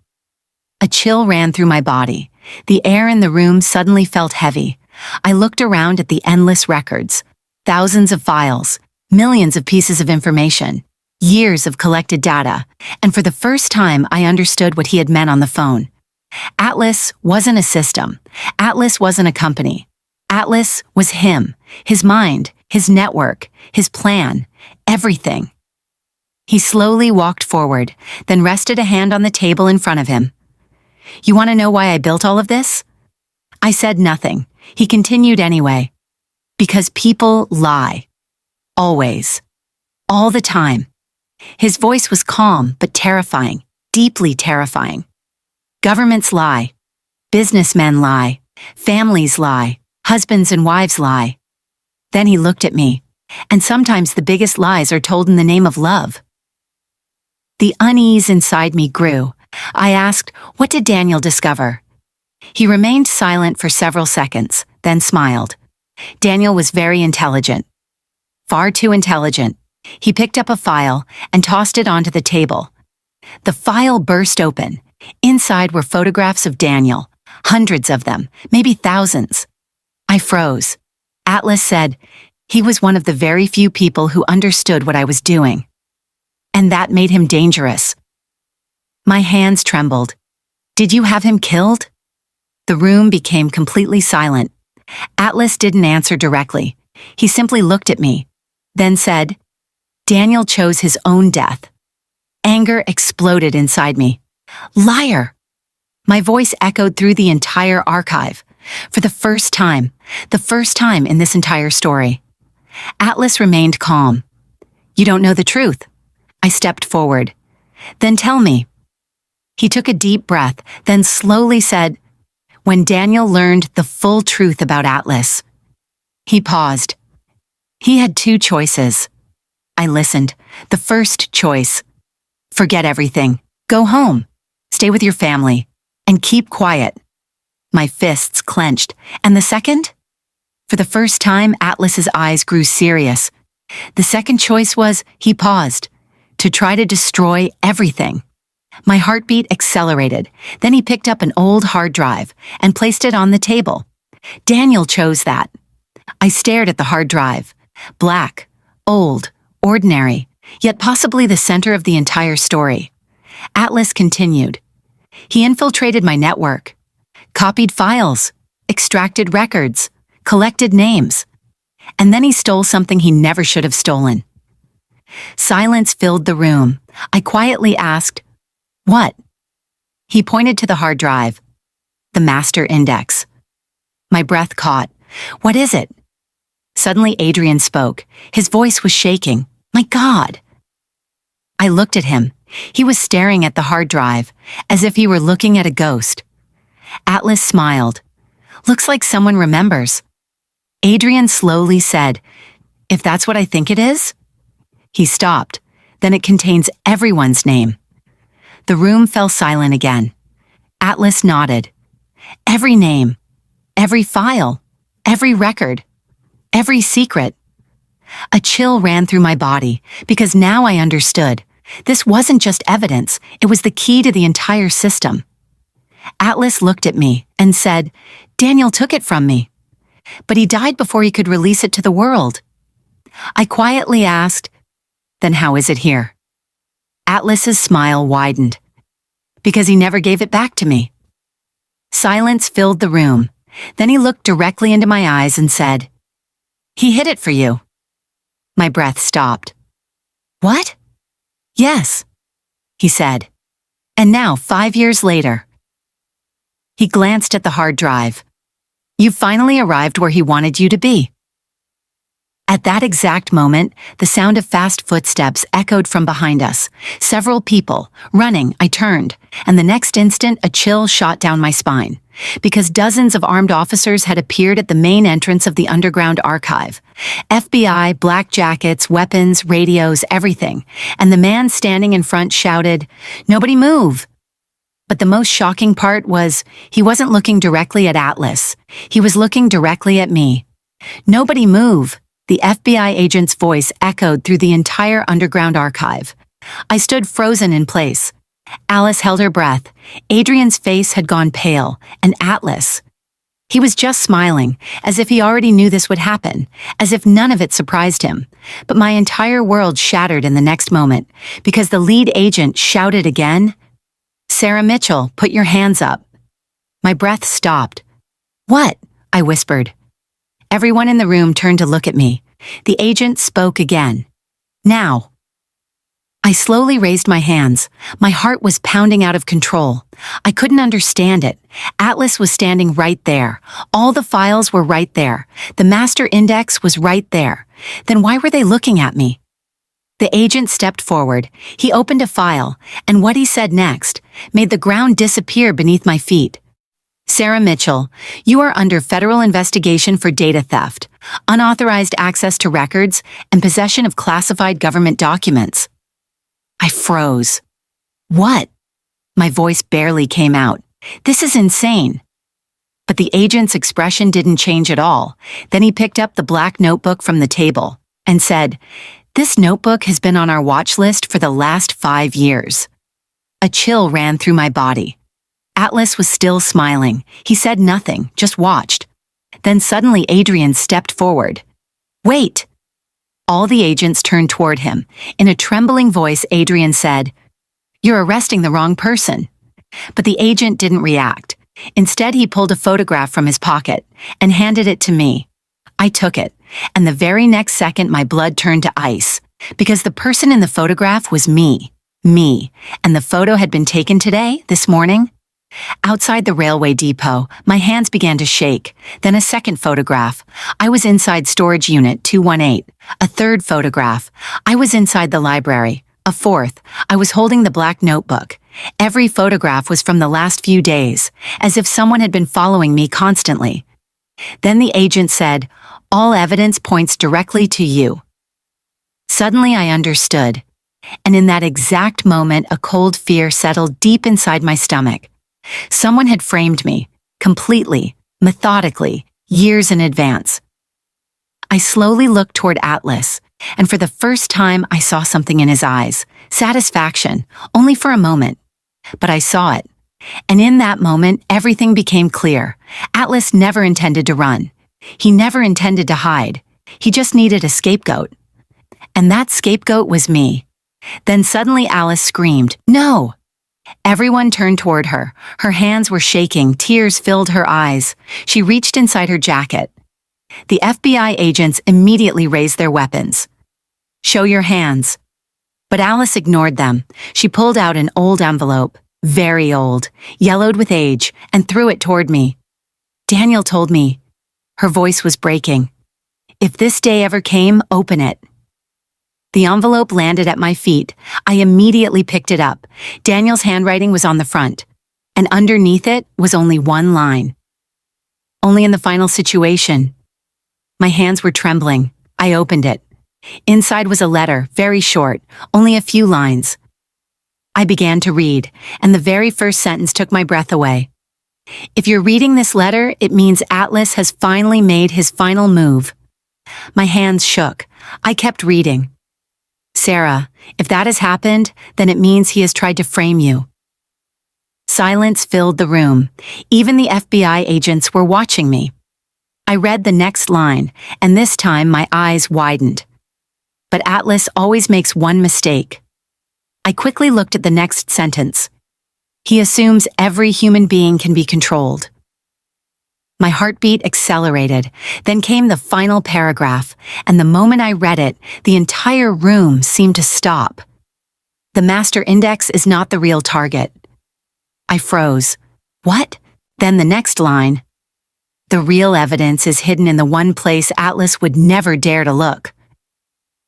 A chill ran through my body. The air in the room suddenly felt heavy. I looked around at the endless records, thousands of files, millions of pieces of information, years of collected data, and for the first time I understood what he had meant on the phone. Atlas wasn't a system. Atlas wasn't a company. Atlas was him, his mind, his network, his plan, everything. He slowly walked forward, then rested a hand on the table in front of him. "You want to know why I built all of this?" I said nothing. He continued anyway. "Because people lie. Always. All the time." His voice was calm but terrifying, deeply terrifying. Governments lie. Businessmen lie. Families lie. Husbands and wives lie. Then he looked at me. And sometimes the biggest lies are told in the name of love. The unease inside me grew. I asked, "What did Daniel discover?" He remained silent for several seconds, then smiled. Daniel was very intelligent. Far too intelligent. He picked up a file and tossed it onto the table. The file burst open. Inside were photographs of Daniel, hundreds of them, maybe thousands. I froze. Atlas said, he was one of the very few people who understood what I was doing. And that made him dangerous. My hands trembled. Did you have him killed? The room became completely silent. Atlas didn't answer directly. He simply looked at me, then said, Daniel chose his own death. Anger exploded inside me. Liar! My voice echoed through the entire archive. For the first time in this entire story. Atlas remained calm. You don't know the truth. I stepped forward. Then tell me. He took a deep breath, then slowly said, when Daniel learned the full truth about Atlas. He paused. He had two choices. I listened. The first choice. Forget everything. Go home. Stay with your family. And keep quiet. My fists clenched. And the second? For the first time, Atlas's eyes grew serious. The second choice was, he paused, to try to destroy everything. My heartbeat accelerated. Then he picked up an old hard drive and placed it on the table. Daniel chose that. I stared at the hard drive. Black, old, ordinary, yet possibly the center of the entire story. Atlas continued. He infiltrated my network, copied files, extracted records, collected names, and then he stole something he never should have stolen. Silence filled the room. I quietly asked, what? He pointed to the hard drive. The master index. My breath caught. What is it? Suddenly Adrian spoke. His voice was shaking. My God! I looked at him. He was staring at the hard drive, as if he were looking at a ghost. Atlas smiled. Looks like someone remembers. Adrian slowly said, if that's what I think it is? He stopped. Then it contains everyone's name. The room fell silent again. Atlas nodded. Every name, every file, every record, every secret. A chill ran through my body, because now I understood. This wasn't just evidence, it was the key to the entire system. Atlas looked at me and said, Daniel took it from me. But he died before he could release it to the world. I quietly asked, then how is it here? Atlas's smile widened. Because he never gave it back to me. Silence filled the room. Then he looked directly into my eyes and said, he hid it for you. My breath stopped. What? Yes, he said. And now, 5 years later. He glanced at the hard drive. You finally arrived where he wanted you to be. At that exact moment, the sound of fast footsteps echoed from behind us. Several people. Running, I turned, and the next instant a chill shot down my spine. Because dozens of armed officers had appeared at the main entrance of the underground archive. FBI, black jackets, weapons, radios, everything. And the man standing in front shouted, nobody move! But the most shocking part was, he wasn't looking directly at Atlas. He was looking directly at me. Nobody move! The FBI agent's voice echoed through the entire underground archive. I stood frozen in place. Alice held her breath. Adrian's face had gone pale, and Atlas. He was just smiling, as if he already knew this would happen, as if none of it surprised him. But my entire world shattered in the next moment, because the lead agent shouted again, Sarah Mitchell, put your hands up. My breath stopped. What? I whispered. Everyone in the room turned to look at me. The agent spoke again. Now. I slowly raised my hands. My heart was pounding out of control. I couldn't understand it. Atlas was standing right there. All the files were right there. The master index was right there. Then why were they looking at me? The agent stepped forward. He opened a file, and what he said next made the ground disappear beneath my feet. Sarah Mitchell, you are under federal investigation for data theft, unauthorized access to records, and possession of classified government documents. I froze. What? My voice barely came out. This is insane. But the agent's expression didn't change at all. Then he picked up the black notebook from the table and said, "This notebook has been on our watch list for the last 5 years." A chill ran through my body. Atlas was still smiling. He said nothing, just watched. Then suddenly Adrian stepped forward. "Wait!" All the agents turned toward him. In a trembling voice, Adrian said, "You're arresting the wrong person." But the agent didn't react. Instead, he pulled a photograph from his pocket and handed it to me. I took it, and the very next second my blood turned to ice, because the person in the photograph was me, and the photo had been taken today, this morning. Outside the railway depot, my hands began to shake. Then a second photograph. I was inside storage unit 218. A third photograph. I was inside the library. A fourth. I was holding the black notebook. Every photograph was from the last few days, as if someone had been following me constantly. Then the agent said, "All evidence points directly to you." Suddenly I understood, and in that exact moment a cold fear settled deep inside my stomach. Someone had framed me, completely, methodically, years in advance. I slowly looked toward Atlas, and for the first time I saw something in his eyes. Satisfaction, only for a moment. But I saw it. And in that moment, everything became clear. Atlas never intended to run. He never intended to hide. He just needed a scapegoat. And that scapegoat was me. Then suddenly Alice screamed, "No!" Everyone turned toward her. Her hands were shaking, tears filled her eyes. She reached inside her jacket. The FBI agents immediately raised their weapons. "Show your hands." But Alice ignored them. She pulled out an old envelope, very old, yellowed with age, and threw it toward me. "Daniel told me." Her voice was breaking. "If this day ever came, open it." The envelope landed at my feet. I immediately picked it up. Daniel's handwriting was on the front, and underneath it was only one line. "Only in the final situation." My hands were trembling. I opened it. Inside was a letter, very short, only a few lines. I began to read, and the very first sentence took my breath away. "If you're reading this letter, it means Atlas has finally made his final move." My hands shook. I kept reading. "Sarah, if that has happened, then it means he has tried to frame you." Silence filled the room. Even the FBI agents were watching me. I read the next line, and this time my eyes widened. But Atlas always makes one mistake. I quickly looked at the next sentence. "He assumes every human being can be controlled." My heartbeat accelerated. Then came the final paragraph, and the moment I read it, the entire room seemed to stop. "The master index is not the real target." I froze. What? Then the next line. "The real evidence is hidden in the one place Atlas would never dare to look."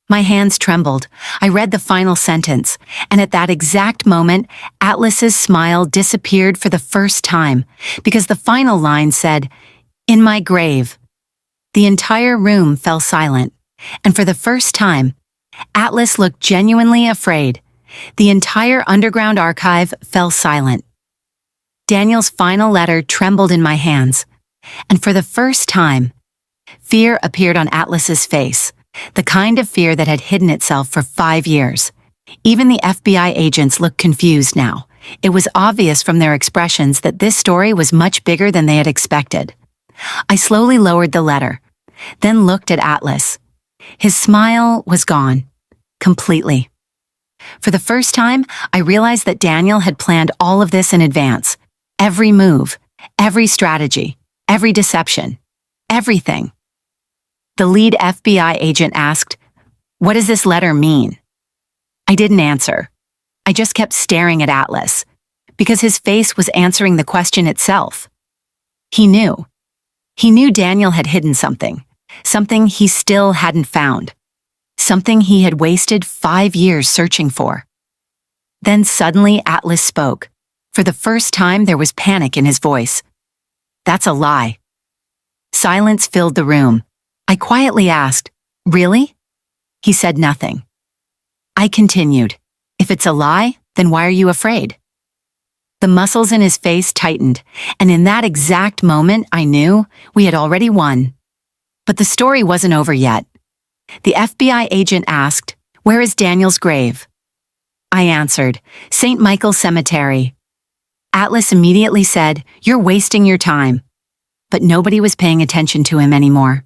My hands trembled. I read the final sentence, and at that exact moment, Atlas's smile disappeared for the first time, because the final line said, "In my grave." The entire room fell silent, and for the first time, Atlas looked genuinely afraid. The entire underground archive fell silent. Daniel's final letter trembled in my hands, and for the first time, fear appeared on Atlas's face. The kind of fear that had hidden itself for 5 years. Even the FBI agents looked confused now. It was obvious from their expressions that this story was much bigger than they had expected. I slowly lowered the letter, then looked at Atlas. His smile was gone, completely. For the first time, I realized that Daniel had planned all of this in advance. Every move, every strategy, every deception, everything. The lead FBI agent asked, "What does this letter mean?" I didn't answer. I just kept staring at Atlas, because his face was answering the question itself. He knew. He knew Daniel had hidden something he still hadn't found, something he had wasted 5 years searching for. Then suddenly Atlas spoke. For the first time, there was panic in his voice. "That's a lie." Silence filled the room. I quietly asked, "Really?" He said nothing. I continued, "If it's a lie, Then why are you afraid? The muscles in his face tightened, and in that exact moment, I knew we had already won. But the story wasn't over yet. The FBI agent asked, "Where is Daniel's grave?" I answered, "St. Michael's Cemetery." Atlas immediately said, "You're wasting your time." But nobody was paying attention to him anymore.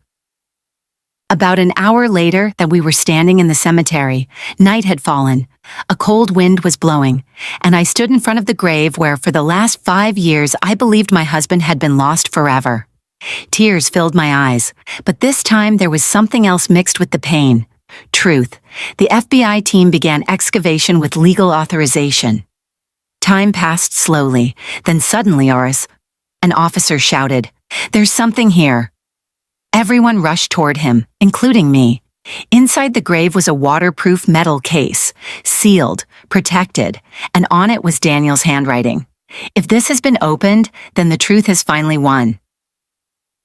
About an hour later that we were standing in the cemetery, night had fallen, a cold wind was blowing, and I stood in front of the grave where for the last 5 years I believed my husband had been lost forever. Tears filled my eyes, but this time there was something else mixed with the pain. Truth. The FBI team began excavation with legal authorization. Time passed slowly, then suddenly, an officer shouted, "There's something here." Everyone rushed toward him, including me. Inside the grave was a waterproof metal case, sealed, protected, and on it was Daniel's handwriting. If this has been opened, then the truth has finally won.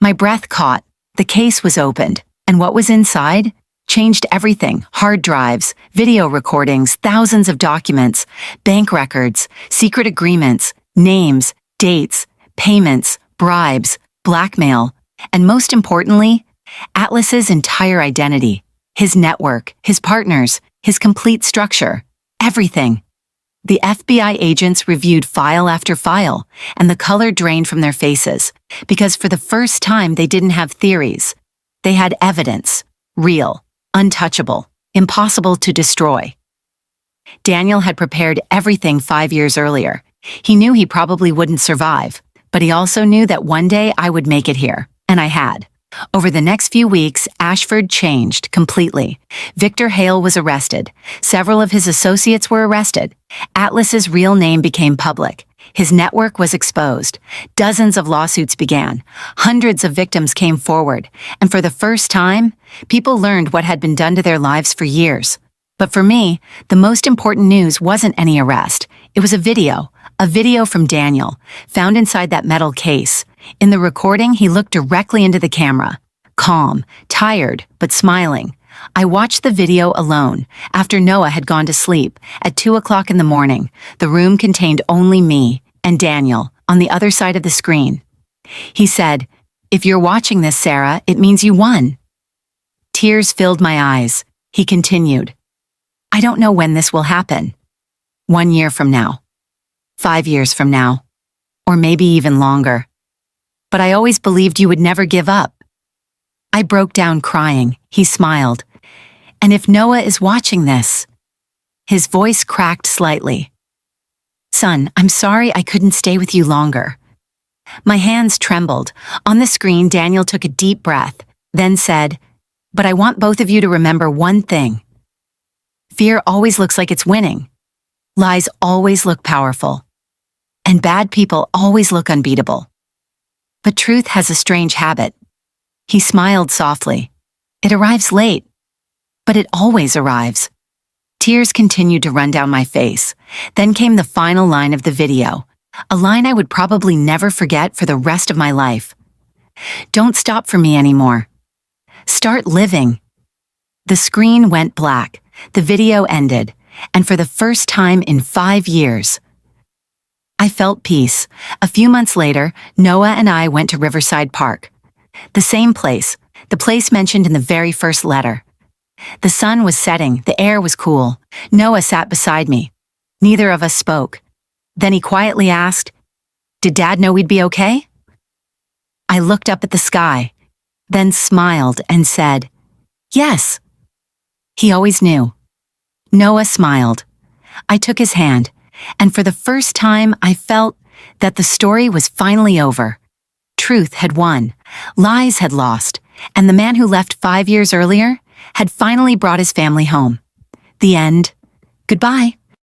My breath caught. The case was opened, and what was inside changed everything. Hard drives, video recordings, thousands of documents, bank records, secret agreements, names, dates, payments, bribes, blackmail, and most importantly, Atlas's entire identity, his network, his partners, his complete structure, everything. The FBI agents reviewed file after file, and the color drained from their faces, because for the first time they didn't have theories. They had evidence, real, untouchable, impossible to destroy. Daniel had prepared everything 5 years earlier. He knew he probably wouldn't survive, but he also knew that one day I would make it here. And I had. Over the next few weeks, Ashford changed completely. Victor Hale was arrested. Several of his associates were arrested. Atlas's real name became public. His network was exposed. Dozens of lawsuits began. Hundreds of victims came forward. And for the first time, people learned what had been done to their lives for years. But for me, the most important news wasn't any arrest. It was a video from Daniel, found inside that metal case. In the recording, he looked directly into the camera, calm, tired, but smiling. I watched the video alone, after Noah had gone to sleep, at 2 o'clock in the morning. The room contained only me and Daniel, on the other side of the screen. He said, "If you're watching this, Sarah, it means you won." Tears filled my eyes. He continued, "I don't know when this will happen. 1 year from now, 5 years from now, or maybe even longer. But I always believed you would never give up." I broke down crying. He smiled. "And if Noah is watching this?" His voice cracked slightly. "Son, I'm sorry I couldn't stay with you longer." My hands trembled. On the screen, Daniel took a deep breath, then said, "But I want both of you to remember one thing. Fear always looks like it's winning. Lies always look powerful. And bad people always look unbeatable. But truth has a strange habit." He smiled softly. "It arrives late, but it always arrives." Tears continued to run down my face. Then came the final line of the video, a line I would probably never forget for the rest of my life. "Don't stop for me anymore. Start living." The screen went black, the video ended, and for the first time in 5 years, I felt peace. A few months later, Noah and I went to Riverside Park. The same place, the place mentioned in the very first letter. The sun was setting, the air was cool. Noah sat beside me. Neither of us spoke. Then he quietly asked, "Did Dad know we'd be okay?" I looked up at the sky, then smiled and said, "Yes." He always knew. Noah smiled. I took his hand, and for the first time I felt that the story was finally over. Truth had won, lies had lost, and the man who left 5 years earlier had finally brought his family home. The end. Goodbye.